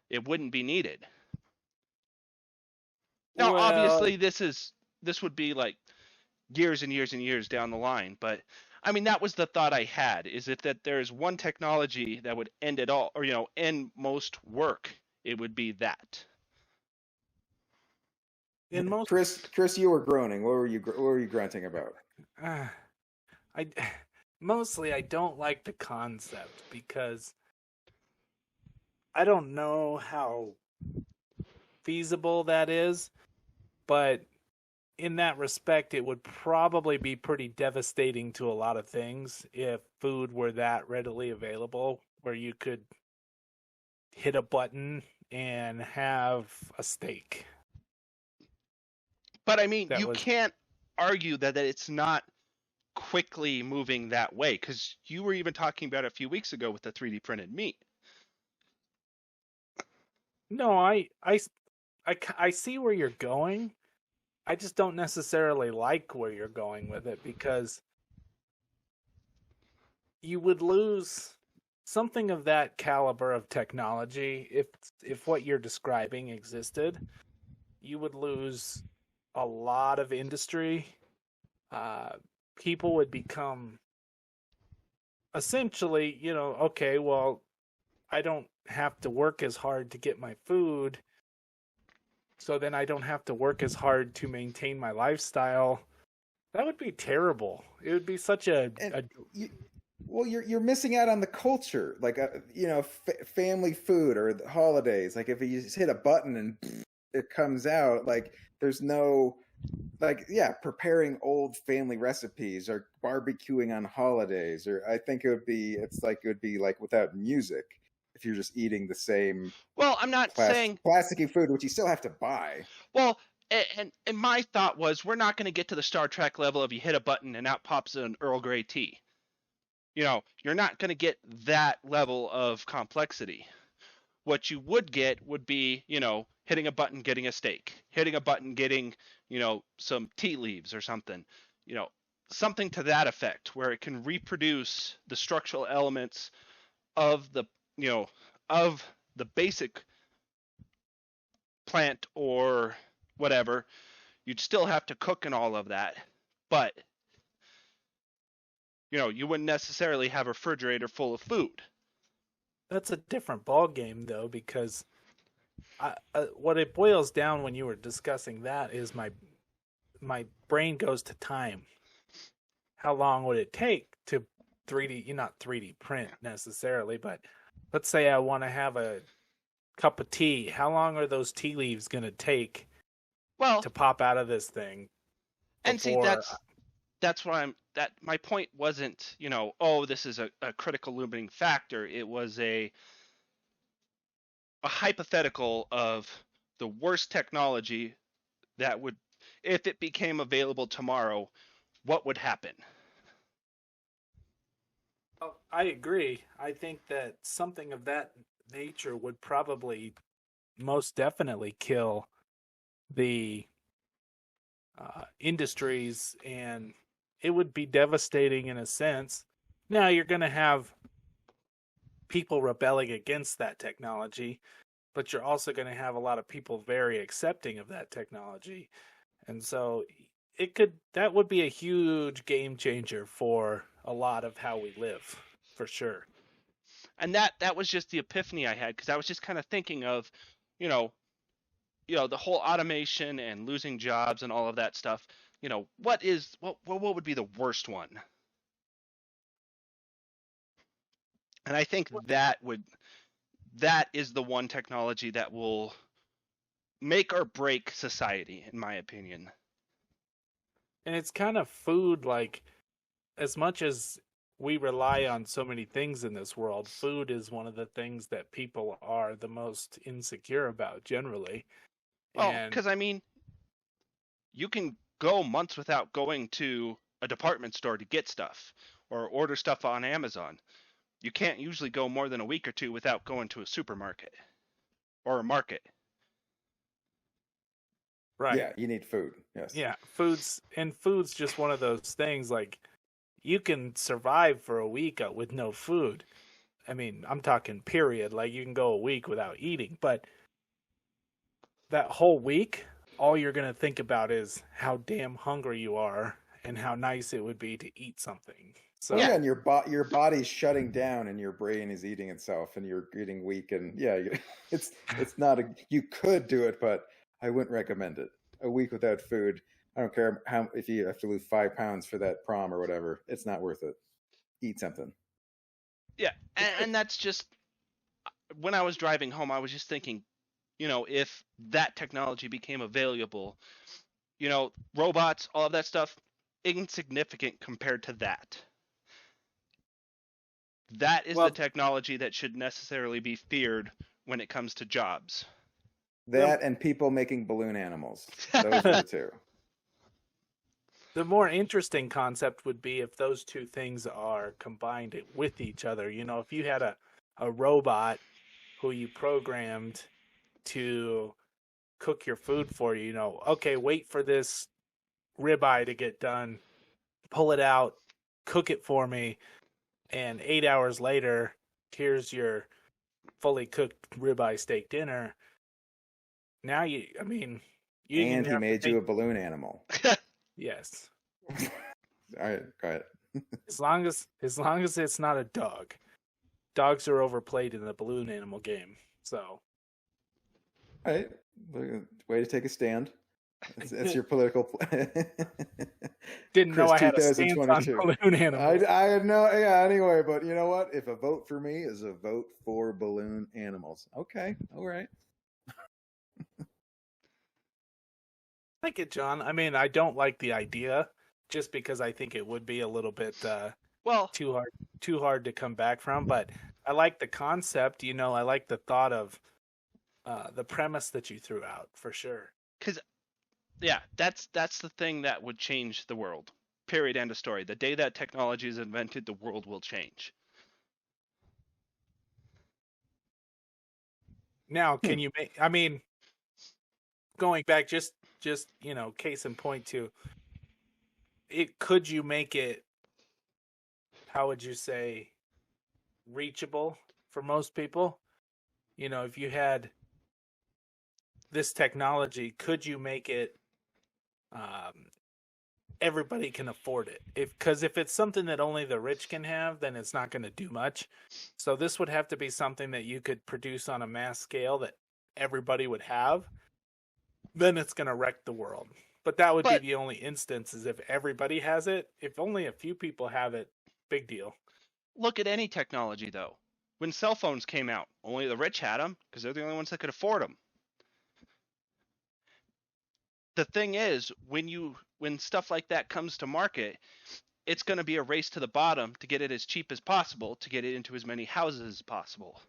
It wouldn't be needed. Now, obviously, this would be like years and years and years down the line, but I mean, that was the thought I had, is that there's one technology that would end it all, or, you know, end most work, it would be that. Chris, you were groaning. What were you grunting about? I don't like the concept because I don't know how feasible that is, but in that respect, it would probably be pretty devastating to a lot of things if food were that readily available, where you could hit a button and have a steak. But I mean, can't argue that it's not quickly moving that way, because you were even talking about it a few weeks ago with the 3D printed meat. No, I see where you're going. I just don't necessarily like where you're going with it, because you would lose something of that caliber of technology if what you're describing existed. You would lose a lot of industry. People would become essentially, okay, well, I don't have to work as hard to get my food, so then I don't have to work as hard to maintain my lifestyle. That would be terrible. It would be such And you, well, you're missing out on the culture, like family food or the holidays. Like if you just hit a button and it comes out, like there's no like preparing old family recipes or barbecuing on holidays, or I think it would be like without music if you're just eating the same Well, I'm not saying. plasticky food, which you still have to buy. Well, and my thought was we're not going to get to the Star Trek level of you hit a button and out pops an Earl Grey tea. You're not going to get that level of complexity. What you would get would be, hitting a button, getting a steak, hitting a button, getting, some tea leaves or something, something to that effect where it can reproduce the structural elements of of the basic plant or whatever. You'd still have to cook and all of that, but you wouldn't necessarily have a refrigerator full of food. That's a different ball game, though, because what it boils down when you were discussing that is my brain goes to time. How long would it take to 3D, not 3D print necessarily, but let's say I want to have a cup of tea. How long are those tea leaves going to take to pop out of this thing? And see, that's why my point wasn't, this is a critical limiting factor. It was a hypothetical of the worst technology that would, if it became available tomorrow, what would happen? Well, I agree. I think that something of that nature would probably most definitely kill the industries, and it would be devastating in a sense. Now you're going to have people rebelling against that technology, but you're also going to have a lot of people very accepting of that technology. And so that would be a huge game changer for a lot of how we live, for sure. And that was just the epiphany I had, because I was just kind of thinking of, the whole automation and losing jobs and all of that stuff. What would be the worst one? And I think that is the one technology that will make or break society, in my opinion. And it's kind of food, like, as much as we rely on so many things in this world, food is one of the things that people are the most insecure about generally. Well, because you can go months without going to a department store to get stuff or order stuff on Amazon. You can't usually go more than a week or two without going to a supermarket or a market. Right. Yeah, you need food. Yes. Yeah, food's just one of those things, like, you can survive for a week with no food. I mean, I'm talking period, like you can go a week without eating, but that whole week, all you're going to think about is how damn hungry you are and how nice it would be to eat something. So and your body's shutting down and your brain is eating itself and you're getting weak, and it's not you could do it, but I wouldn't recommend it. A week without food, I don't care if you have to lose 5 pounds for that prom or whatever, it's not worth it. Eat something. Yeah, and that's just, when I was driving home, I was just thinking, if that technology became available, robots, all of that stuff, insignificant compared to that. That is the technology that should necessarily be feared when it comes to jobs. That and people making balloon animals. Those are the two. The more interesting concept would be if those two things are combined with each other. If you had a robot who you programmed to cook your food for you, okay, wait for this ribeye to get done, pull it out, cook it for me, and 8 hours later, here's your fully cooked ribeye steak dinner. Now you and he made you a balloon animal. Yes. All right, go ahead. As long as it's not a dog. Dogs are overplayed in the balloon animal game. So All right, way to take a stand. That's your political. didn't know Chris, I had a stance on 2022. balloon animals. I had no, yeah. Anyway, but you know what? If a vote for me is a vote for balloon animals, okay, all right. I like it, John. I mean, I don't like the idea just because I think it would be a little bit Well, too hard to come back from, but I like the concept, I like the thought of the premise that you threw out for sure. because yeah, that's the thing that would change the world. Period. End of story. The day that technology is invented, the world will change. Now, can you make, I mean, going back just case in point to it, could you make it, how would you say, reachable for most people? If you had this technology, could you make it everybody can afford it? Because if it's something that only the rich can have, then it's not going to do much. So this would have to be something that you could produce on a mass scale that everybody would have. Then it's going to wreck the world. But that would be the only instance, is if everybody has it. If only a few people have it, big deal. Look at any technology, though. When cell phones came out, only the rich had them because they're the only ones that could afford them. The thing is, when stuff like that comes to market, it's going to be a race to the bottom to get it as cheap as possible, to get it into as many houses as possible.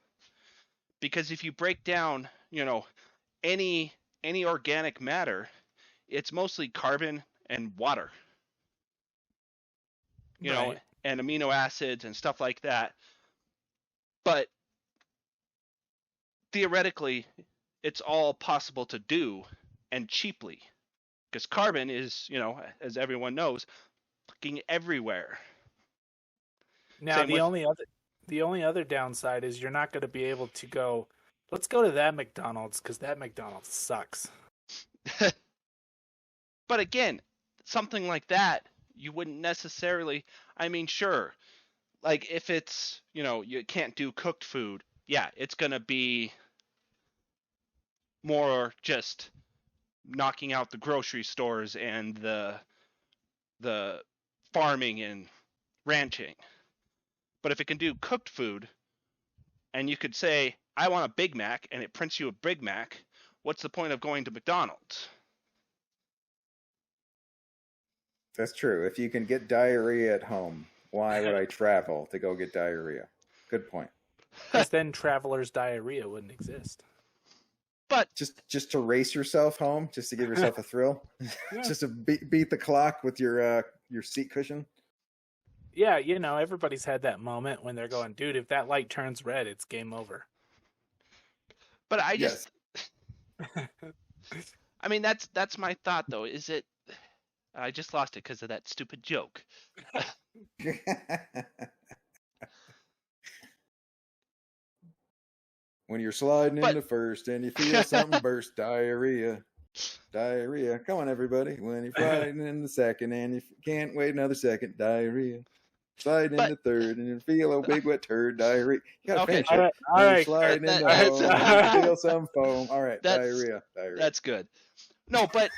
Because if you break down, any organic matter, it's mostly carbon and water. Right. And amino acids and stuff like that. But theoretically, it's all possible to do, and cheaply. Because carbon is, as everyone knows, fucking everywhere. Now Same the with, only other downside is you're not going to be able to go, let's go to that McDonald's because that McDonald's sucks. but again, something like that, you wouldn't necessarily, I mean, sure, like if it's, you can't do cooked food, yeah, it's going to be more just knocking out the grocery stores and the farming and ranching. But if it can do cooked food, and you could say, I want a Big Mac, and it prints you a Big Mac, what's the point of going to McDonald's? That's true. If you can get diarrhea at home, why would I travel to go get diarrhea? Good point. Because then traveler's diarrhea wouldn't exist. But just to race yourself home, just to give yourself a thrill, Yeah. just to beat the clock with your seat cushion. Yeah, everybody's had that moment when they're going, dude, if that light turns red, it's game over. But I Yes. just, I mean, that's my thought though. Is it? I just lost it because of that stupid joke. When you're sliding But- into first and you feel something burst, diarrhea. Diarrhea. Come on, everybody. When you're sliding in the second and you can't wait another second, diarrhea. Sliding into third and you feel a big wet turd, diarrhea. You gotta finish it. All When you're right. sliding into That- home and you feel some foam. All right, That's- diarrhea. That's good. No, but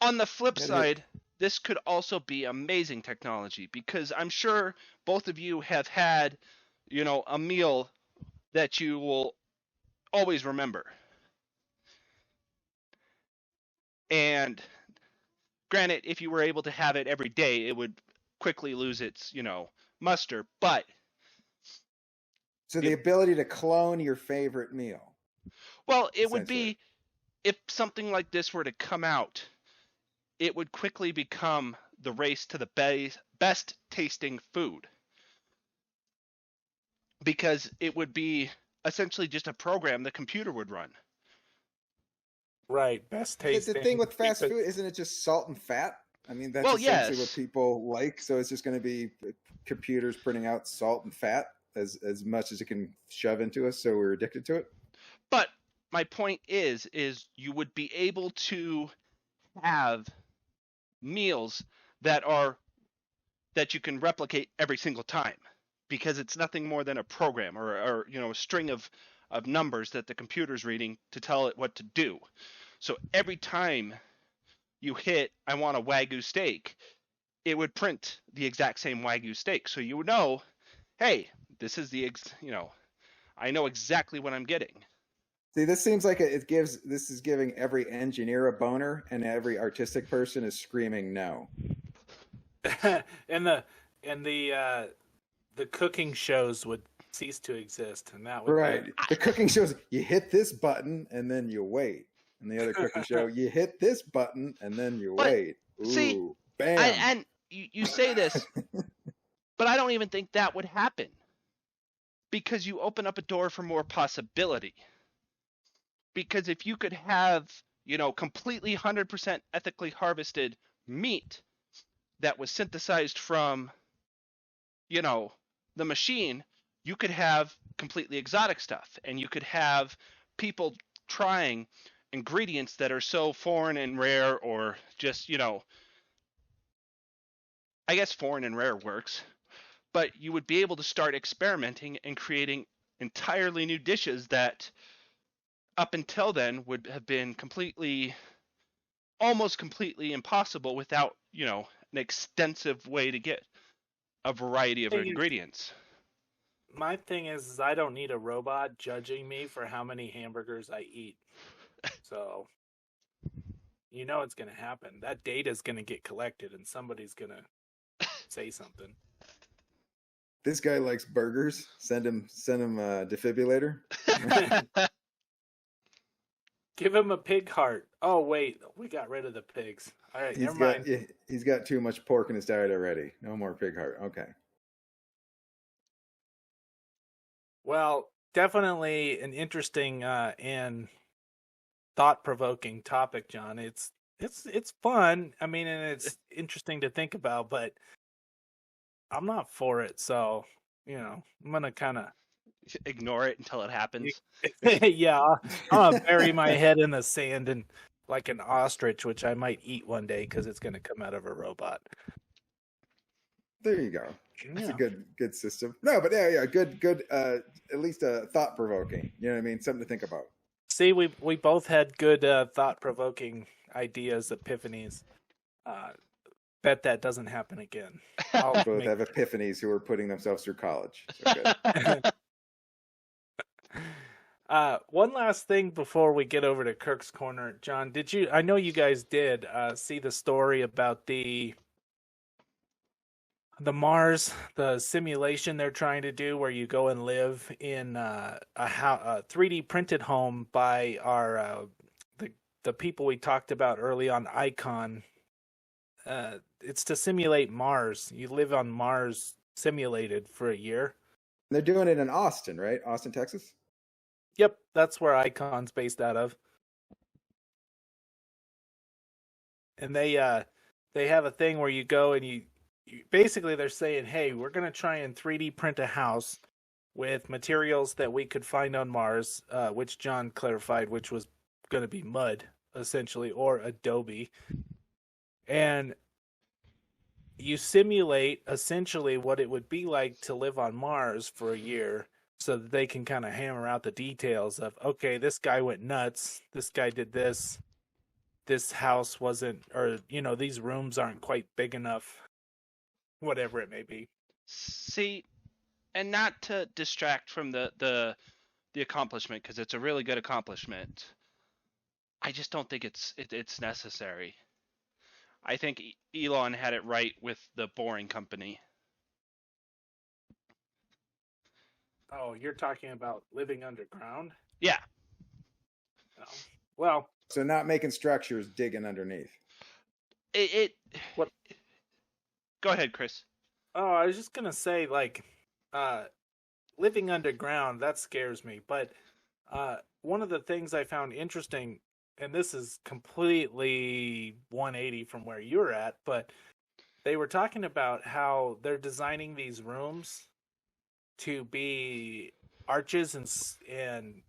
on the flip Gotta side, this could also be amazing technology because I'm sure both of you have had, a meal that you will always remember. And granted, if you were able to have it every day, it would quickly lose its, muster. But So the ability to clone your favorite meal. well, it would Essentially. be if something like this were to come out, it would quickly become the race to the best tasting food. Because it would be essentially just a program the computer would run. Right, best tasting. The thing with fast food, isn't it just salt and fat? I mean, that's essentially what people like. So it's just going to be computers printing out salt and fat as much as it can shove into us, so we're addicted to it. But my point is you would be able to have meals that are that you can replicate every single time, because it's nothing more than a program or a string of numbers that the computer's reading to tell it what to do. So every time you hit I want a Wagyu steak, it would print the exact same Wagyu steak. So you would know, hey, this is I know exactly what I'm getting. See, this seems like this is giving every engineer a boner, and every artistic person is screaming no. and the cooking shows would cease to exist, and that would Right. be... The cooking shows you hit this button and then you wait. And the other cooking show, you hit this button and then you wait. Ooh, see, bam. and you say this, but I don't even think that would happen, because you open up a door for more possibility. Because if you could have, completely 100% ethically harvested meat that was synthesized from, the machine, you could have completely exotic stuff, and you could have people trying ingredients that are so foreign and rare, or just, I guess foreign and rare works, but you would be able to start experimenting and creating entirely new dishes that up until then would have been almost completely impossible without, an extensive way to get a variety of ingredients. My thing is I don't need a robot judging me for how many hamburgers I eat. So, it's going to happen. That data is going to get collected, and somebody's going to say something. This guy likes burgers. Send him a defibrillator. Give him a pig heart. Oh, wait. We got rid of the pigs. All right, never mind. He's got too much pork in his diet already. No more pig heart. Okay. Well, definitely an interesting and thought-provoking topic, John. It's fun. I mean, and it's interesting to think about, but I'm not for it. So, I'm gonna kind of ignore it until it happens. Yeah, I'll bury my head in the sand and like an ostrich, which I might eat one day because it's gonna come out of a robot. There you go. That's a good system. No, but yeah, good. At least thought provoking. You know what I mean? Something to think about. See, we both had good thought provoking ideas, epiphanies. Bet that doesn't happen again. We both have epiphanies who are putting themselves through college. So good. One last thing before we get over to Kirk's Corner, John. I know you guys did see the story about the Mars, the simulation they're trying to do, where you go and live in a 3D printed home by our the people we talked about early on Icon. It's to simulate Mars. You live on Mars simulated for a year. They're doing it in Austin, right? Austin, Texas? Yep, that's where Icon's based out of. And they have a thing where you go and you basically they're saying, hey, we're going to try and 3D print a house with materials that we could find on Mars, which John clarified, which was going to be mud, essentially, or adobe. And you simulate essentially what it would be like to live on Mars for a year, so that they can kind of hammer out the details of, okay, this guy went nuts, this guy did this house wasn't, or, these rooms aren't quite big enough, whatever it may be. See, and not to distract from the accomplishment, because it's a really good accomplishment, I just don't think it's necessary. I think Elon had it right with the Boring Company. Oh, you're talking about living underground? Yeah. Oh. Well, so not making structures, digging underneath. What? Go ahead, Chris. Oh, I was just gonna say, living underground, that scares me. But one of the things I found interesting, and this is completely 180 from where you're at, but they were talking about how they're designing these rooms to be arches and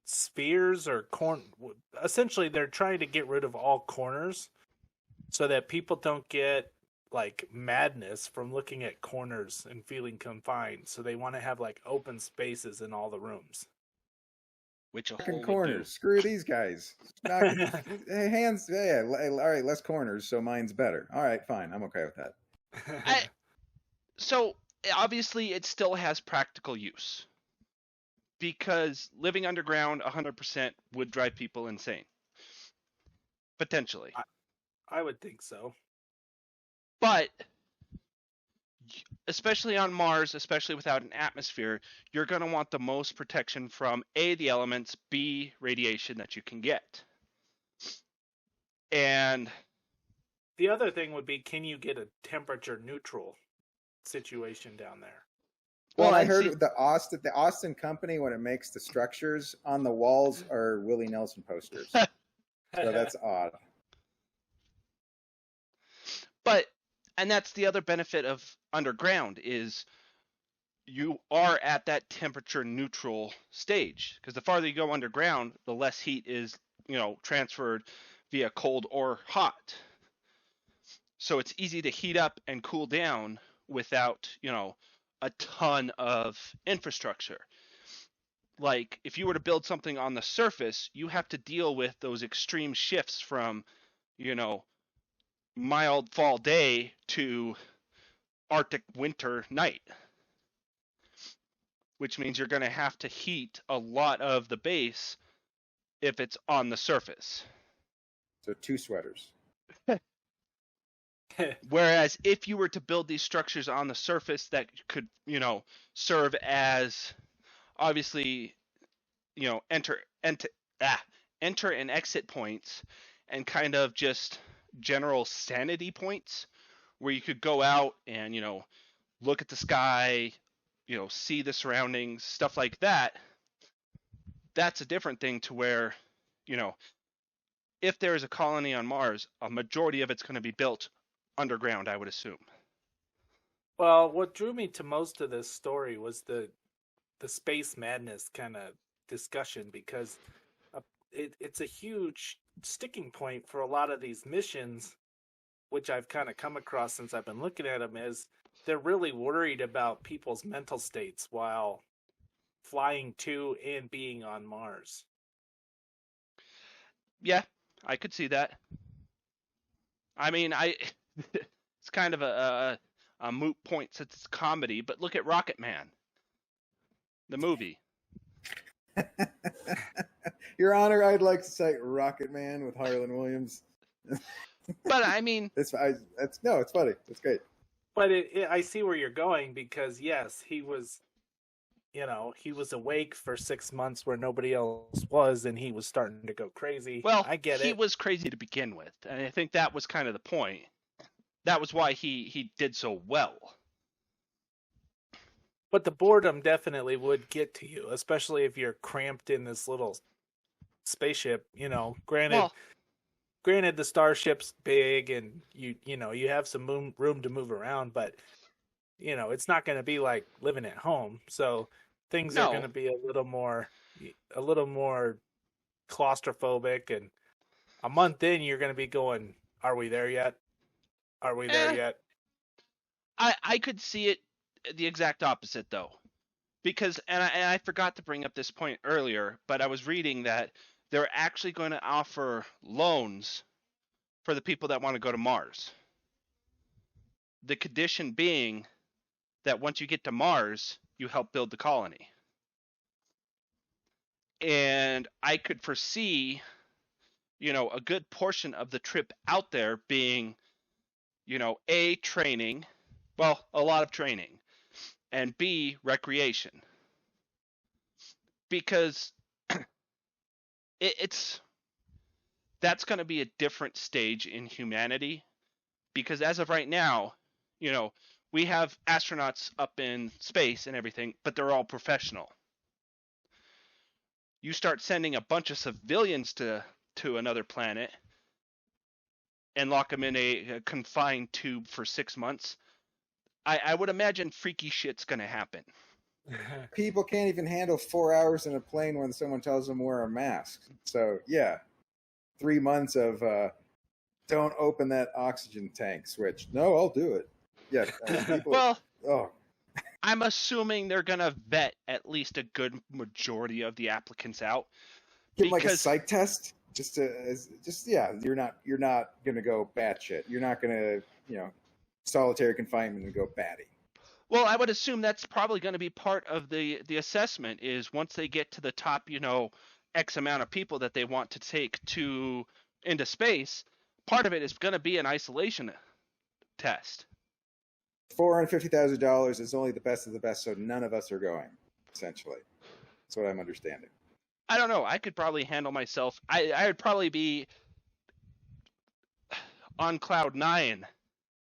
spheres or essentially they're trying to get rid of all corners so that people don't get like madness from looking at corners and feeling confined. So they want to have like open spaces in all the rooms. Which a Knocking hole would corners. do. Screw these guys. Knock, hands. Yeah. All right. Less corners, so mine's better. All right. Fine. I'm okay with that. So obviously, it still has practical use because living underground 100% would drive people insane, potentially. I would think so. But especially on Mars, especially without an atmosphere, you're going to want the most protection from A, the elements, B, radiation that you can get. And the other thing would be, can you get a temperature neutral situation down there? Well, I heard the Austin company, when it makes the structures on the walls, are Willie Nelson posters. So that's odd. And that's the other benefit of underground is you are at that temperature neutral stage, because the farther you go underground, the less heat is, transferred via cold or hot. So it's easy to heat up and cool down without, a ton of infrastructure. Like if you were to build something on the surface, you have to deal with those extreme shifts from, mild fall day to Arctic winter night, which means you're going to have to heat a lot of the base if it's on the surface. So 2 sweaters. Whereas if you were to build these structures on the surface that could, serve as obviously, enter and exit points and kind of just general sanity points where you could go out and, look at the sky, see the surroundings, stuff like that. That's a different thing to where, if there is a colony on Mars, a majority of it's going to be built underground, I would assume. Well, what drew me to most of this story was the space madness kind of discussion, because it's a huge sticking point for a lot of these missions, which I've kind of come across since I've been looking at them, is they're really worried about people's mental states while flying to and being on Mars. Yeah, I could see that. I mean, it's kind of a moot point since it's comedy, but look at Rocket Man, the movie. Your Honor, I'd like to cite Rocket Man with Harlan Williams. But I mean, it's funny. It's great. But I see where you're going, because yes, he was awake for 6 months where nobody else was, and he was starting to go crazy. Well, I get it. He was crazy to begin with, and I think that was kind of the point. That was why he did so well. But the boredom definitely would get to you, especially if you're cramped in this little spaceship. Granted, the starship's big, and you have some room to move around, but it's not going to be like living at home. So things are going to be a little more claustrophobic, and a month in, you're going to be going, "Are we there yet? Are we there yet?" I could see it the exact opposite though, because and I forgot to bring up this point earlier, but I was reading that they're actually going to offer loans for the people that want to go to Mars. The condition being that once you get to Mars, you help build the colony. And I could foresee, a good portion of the trip out there being, A, training, well, a lot of training, and B, recreation. Because that's going to be a different stage in humanity, because as of right now, we have astronauts up in space and everything, but they're all professional. You start sending a bunch of civilians to another planet and lock them in a confined tube for 6 months, I would imagine freaky shit's going to happen. People can't even handle 4 hours in a plane when someone tells them wear a mask. So, yeah, 3 months of don't open that oxygen tank switch. No, I'll do it. Yeah, people. Well, oh, I'm assuming they're gonna vet at least a good majority of the applicants out. give them like a Because- psych test. Just yeah. You're not gonna go batshit. You're not gonna solitary confinement and go batty. Well, I would assume that's probably going to be part of the assessment. Is once they get to the top, X amount of people that they want to take into space, part of it is going to be an isolation test. $450,000 is only the best of the best, so none of us are going. Essentially, that's what I'm understanding. I don't know. I could probably handle myself. I would probably be on cloud 9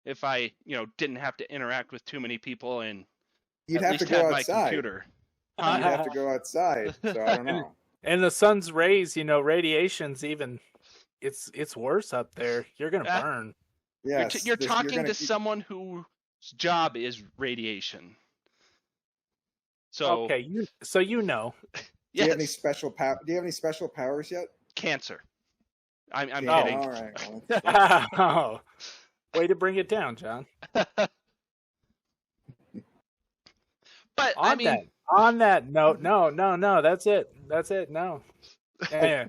if I, didn't have to interact with too many people and You'd at have to least go have my outside. computer. You'd have to go outside. So I don't know. And the sun's rays, radiation's even it's worse up there. You're gonna burn. Yeah, You're talking to someone whose job is radiation. So okay, so you know. Do you have any special power? Do you have any special powers yet? Cancer. I'm Yeah, kidding. all right. Well, Oh, way to bring it down, John. But On that note, no, that's it. No. Yeah,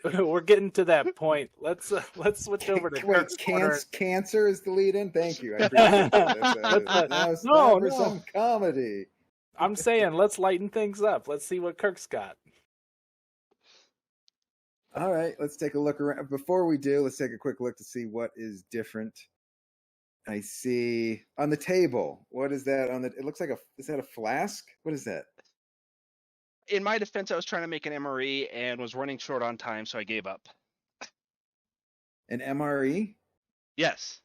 we're getting to that point. Let's switch over to wait, Kirk's corner. cancer is the lead-in. Thank you. I appreciate that. Now it's time for some comedy. I'm saying let's lighten things up. Let's see what Kirk's got. All right, let's take a look around. Before we do, let's take a quick look to see what is different. I see on the table. What is that on the? It looks like is that a flask? What is that? In my defense, I was trying to make an MRE and was running short on time, so I gave up. An MRE? Yes.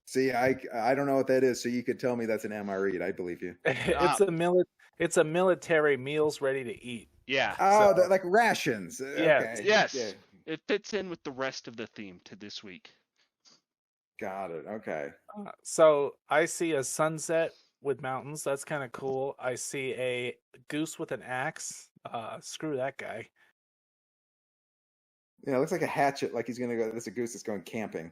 See, I don't know what that is, so you could tell me that's an MRE. I believe you. It's a military meals ready to eat. Yeah. Oh, like rations. Okay. Yes. Yeah. It fits in with the rest of the theme to this week. Got it. Okay. So I see a sunset with mountains. That's kind of cool. I see a goose with an axe. Screw that guy. Yeah, it looks like a hatchet. Like he's gonna go. This is a goose that's going camping.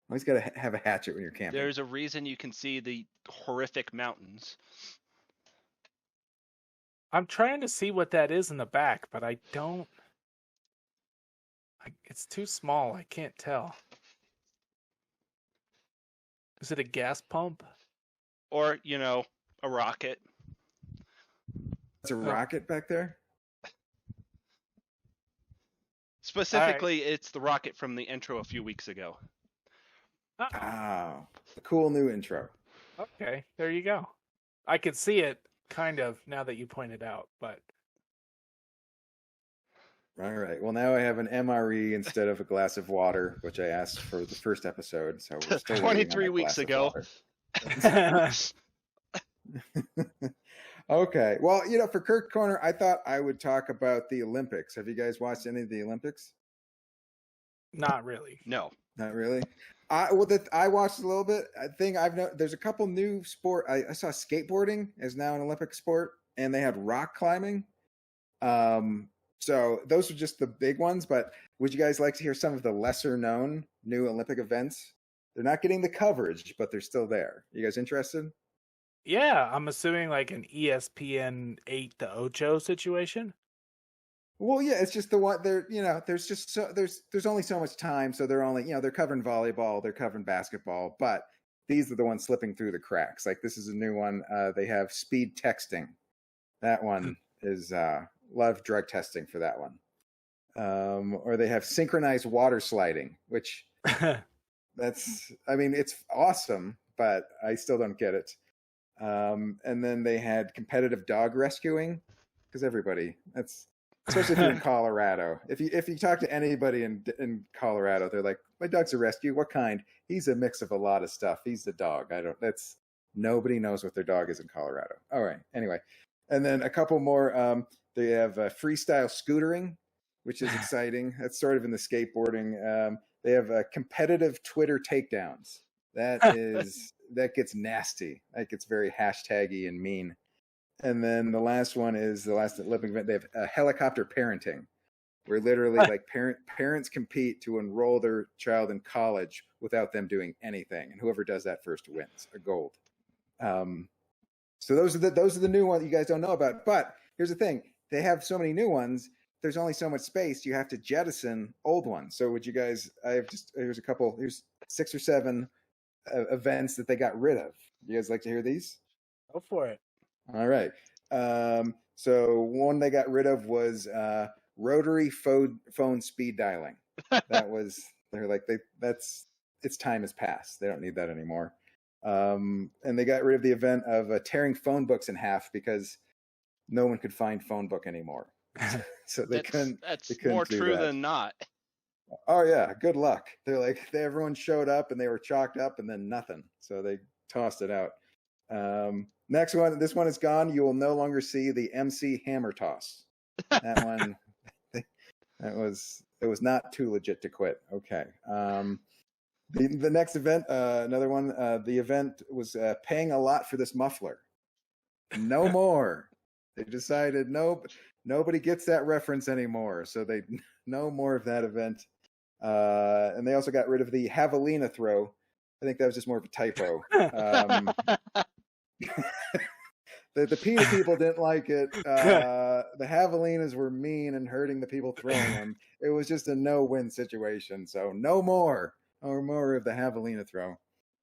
Always got to have a hatchet when you're camping. There's a reason you can see the horrific mountains. I'm trying to see what that is in the back, but I don't. It's too small. I can't tell. Is it a gas pump? Or, a rocket. It's a rocket back there? Specifically, It's the rocket from the intro a few weeks ago. Oh, a cool new intro. Okay, there you go. I could see it, kind of, now that you pointed out, but... All right. Well, now I have an MRE instead of a glass of water, which I asked for the first episode. So we're still 23 weeks ago. Okay. Well, for Kirk Corner, I thought I would talk about the Olympics. Have you guys watched any of the Olympics? Not really. No. Not really. I watched a little bit. I think there's a couple new sport. I saw skateboarding is now an Olympic sport, and they had rock climbing. So those are just the big ones, but would you guys like to hear some of the lesser known new Olympic events? They're not getting the coverage, but they're still there. You guys interested? Yeah, I'm assuming like an ESPN 8 to Ocho situation. Well, yeah, it's just the one there, there's just there's only so much time. So they're only, they're covering volleyball, they're covering basketball, but these are the ones slipping through the cracks. Like this is a new one. They have speed texting. That one is, love drug testing for that one. Or they have synchronized water sliding, which it's awesome, but I still don't get it. And then they had competitive dog rescuing, because everybody, especially if you're in Colorado. If you talk to anybody in Colorado, they're like, my dog's a rescue. What kind? He's a mix of a lot of stuff. He's a dog. Nobody knows what their dog is in Colorado. All right. Anyway. And then a couple more, they have freestyle scootering, which is exciting. That's sort of in the skateboarding. They have competitive Twitter takedowns. That gets nasty. That gets very hashtaggy and mean. And then the last one is the last Olympic event. They have helicopter parenting. where literally like parents compete to enroll their child in college without them doing anything, and whoever does that first wins a gold. So those are the new ones you guys don't know about. But here's the thing: they have so many new ones. There's only so much space. You have to jettison old ones. So would you guys? Here's a couple. Here's 6 or 7 events that they got rid of. You guys like to hear these? Go for it. All right. So one they got rid of was rotary phone speed dialing. That was its time has passed. They don't need that anymore. And they got rid of the event of tearing phone books in half because no one could find phone book anymore. So they couldn't. That's they couldn't more do true that. than not. Oh yeah, good luck. They're like everyone showed up and they were chalked up and then nothing. So they tossed it out. Next one, this one is gone. You will no longer see the MC hammer toss. That one, it was not too legit to quit. Okay. The next event, another one. The event was paying a lot for this muffler. No more. They decided nobody gets that reference anymore. So they no more of that event. And they also got rid of the javelina throw. I think that was just more of a typo. The PETA people didn't like it. The javelinas were mean and hurting the people throwing them. It was just a no-win situation. So no more of the javelina throw.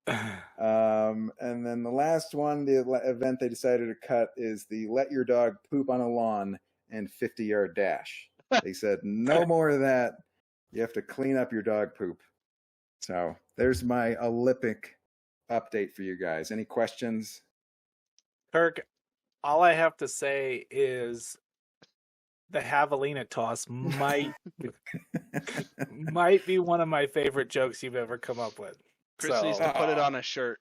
And then the last one, the event they decided to cut is the let your dog poop on a lawn and 50-yard dash. They said no more of that. You have to clean up your dog poop. So there's my Olympic update for you guys. Any questions? Kirk, all I have to say is the javelina toss might be one of my favorite jokes you've ever come up with. Chris needs to put it on a shirt.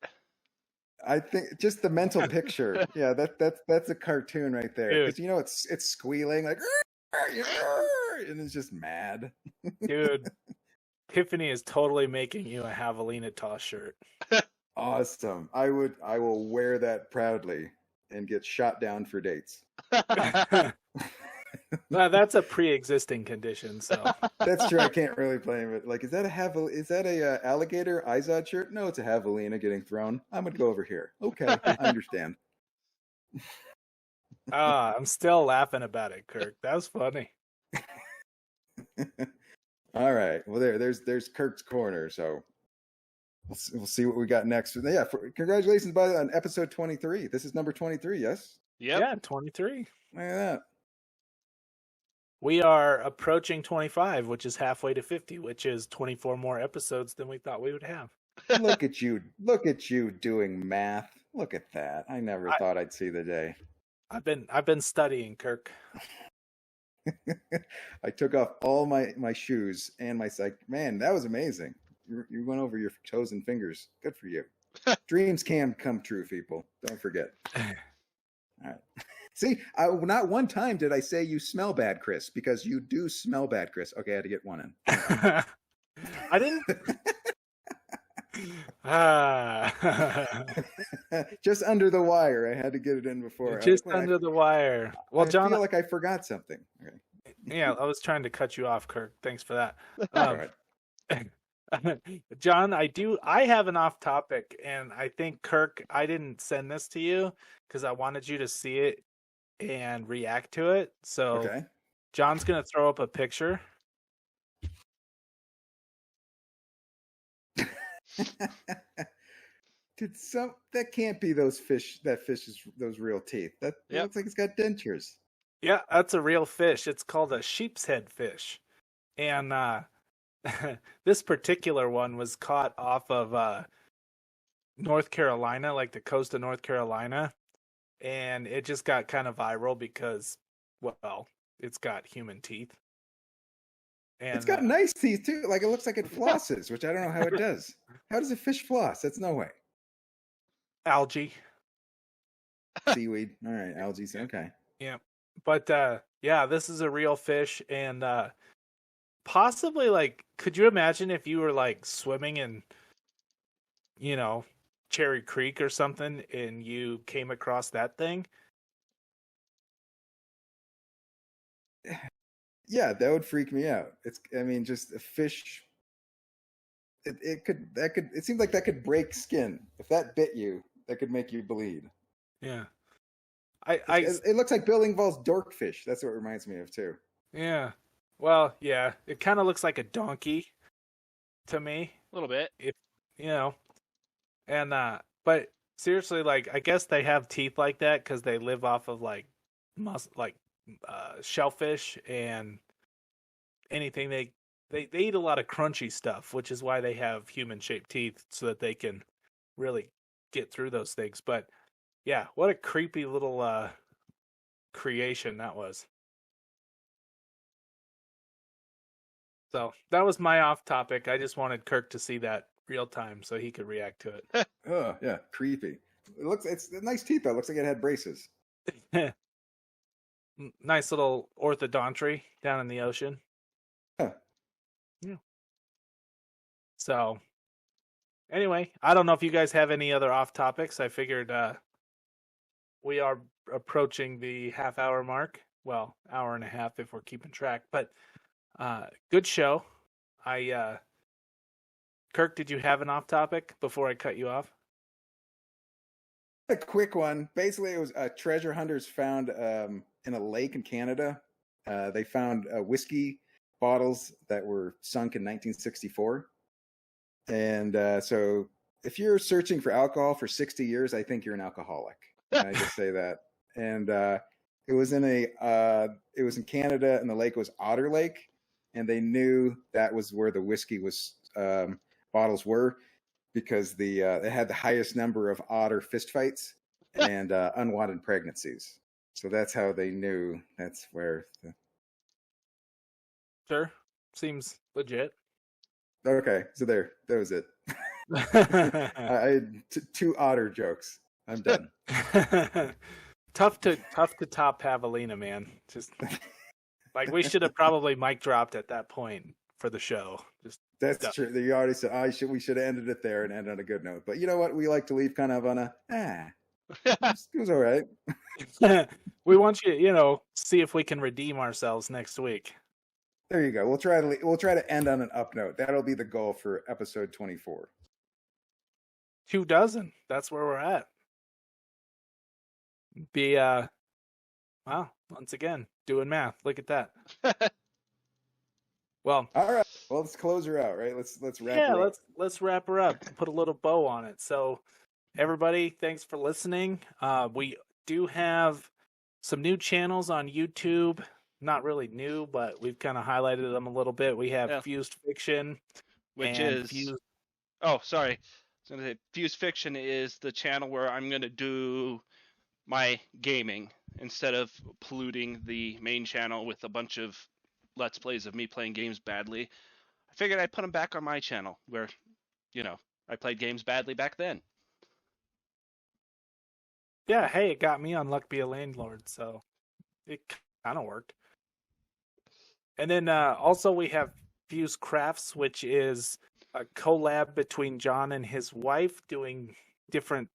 I think just the mental picture. Yeah, that's a cartoon right there. Because you know it's squealing like and it's just mad. Dude, Tiffany is totally making you a javelina toss shirt. Awesome. I will wear that proudly and get shot down for dates. Well, that's a pre-existing condition, so that's true. I can't really blame it. Like, is that a alligator Izod shirt? No, it's a javelina getting thrown. I'm gonna go over here. Okay, I understand. I'm still laughing about it, Kirk. That was funny. All right. Well, there's Kirk's corner. So we'll see what we got next. Yeah. Congratulations, buddy, on episode 23. This is number 23. Yes. Yep. Yeah, 23. Look at that. We are approaching 25, which is halfway to 50, which is 24 more episodes than we thought we would have. Look at you doing math. Look at that. I never thought I'd see the day. I've been studying, Kirk. I took off all my shoes and my man, that was amazing. You went over your toes and fingers. Good for you. Dreams can come true, people. Don't forget. All right. See, not one time did I say you smell bad, Chris, because you do smell bad, Chris. Okay, I had to get one in. I didn't. Just under the wire. I had to get it in before. Just under the wire. Well, John, I feel like I forgot something. Okay. Yeah, I was trying to cut you off, Kirk. Thanks for that. All right. John, I have an off topic, and I think, Kirk, I didn't send this to you because I wanted you to see it and react to it. So okay. John's going to throw up a picture. Dude, that can't be those fish. That fish is those real teeth. That looks like it's got dentures. Yeah, that's a real fish. It's called a sheep's head fish. And this particular one was caught off of North Carolina, like the coast of North Carolina. And it just got kind of viral because, well, it's got human teeth. And it's got nice teeth, too. Like, it looks like it flosses, which I don't know how it does. How does a fish floss? That's no way. Algae. Seaweed. All right, algae. Okay. Yeah. But, yeah, this is a real fish. And possibly, like, could you imagine if you were, like, swimming in, Cherry Creek or something, and you came across that thing? Yeah, that would freak me out. I mean, just a fish. It seems like that could break skin. If that bit you, that could make you bleed. Yeah. I It looks like Bill Engvall's Dorkfish. That's what it reminds me of too. yeah. Well, yeah. It kind of looks like a donkey to me. A little bit. If you know, and but seriously, like I guess they have teeth like that because they live off of like shellfish and anything they eat a lot of crunchy stuff, which is why they have human shaped teeth so that they can really get through those things. But yeah, what a creepy little creation that was. So that was my off topic. I just wanted Kirk to see that real time so he could react to it. Oh yeah, creepy. It's nice teeth though. It looks like it had braces. Nice little orthodontry down in the ocean. Huh. Yeah. So anyway, I don't know if you guys have any other off topics. I figured we are approaching the half-hour mark. Well, hour and a half if we're keeping track. But good show. Kirk, did you have an off topic before I cut you off? A quick one. Basically, it was treasure hunters found in a lake in Canada. They found whiskey bottles that were sunk in 1964. And so if you're searching for alcohol for 60 years, I think you're an alcoholic. I just say that. And it was in Canada, and the lake was Otter Lake, and they knew that was where the whiskey was bottles were because it had the highest number of otter fistfights and unwanted pregnancies. So that's how they knew that's where. Sure. Seems legit. Okay, so that was it. I had two otter jokes. I'm done. Tough to top Pavlina, man. Just like we should have probably mic dropped at that point for the show. Just That's true. You already said we should have ended it there and ended on a good note. But you know what? We like to leave kind of on a it was all right. We want you, see if we can redeem ourselves next week. There you go. We'll try to end on an up note. That'll be the goal for episode 24. 24. That's where we're at. Wow, once again, doing math. Look at that. Well, all right. Well, let's close her out, right? Let's wrap her up. let's wrap her up. Put a little bow on it. So, everybody, thanks for listening. We do have some new channels on YouTube. Not really new, but we've kind of highlighted them a little bit. We have Fuzed Fiction, which is Oh, sorry. I was going to say Fuzed Fiction is the channel where I'm going to do my gaming instead of polluting the main channel with a bunch of Let's Plays of me playing games badly. I figured I'd put them back on my channel where, I played games badly back then. Yeah, hey, it got me on Luck Be a Landlord, so it kind of worked. And then also we have Fuse Crafts, which is a collab between John and his wife doing different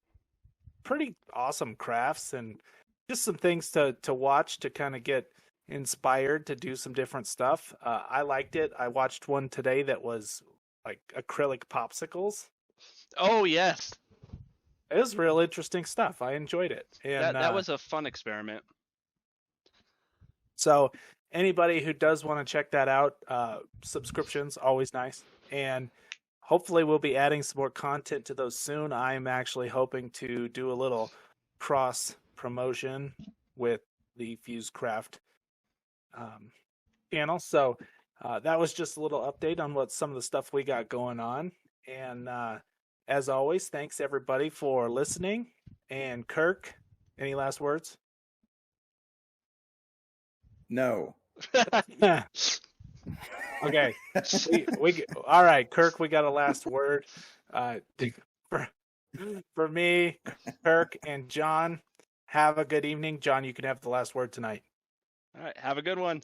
pretty awesome crafts and just some things to watch to kind of get inspired to do some different stuff. I liked it. I watched one today that was like acrylic popsicles. Oh, yes. It was real interesting stuff. I enjoyed it. And that was a fun experiment. So anybody who does want to check that out, subscriptions, always nice. And hopefully we'll be adding some more content to those soon. I'm actually hoping to do a little cross promotion with the FuseCraft channel. So that was just a little update on what some of the stuff we got going on. And as always, thanks everybody for listening. And Kirk, any last words? No. Okay. we all right, Kirk, we got a last word. For me, Kirk, and John, have a good evening. John, you can have the last word tonight. All right, have a good one.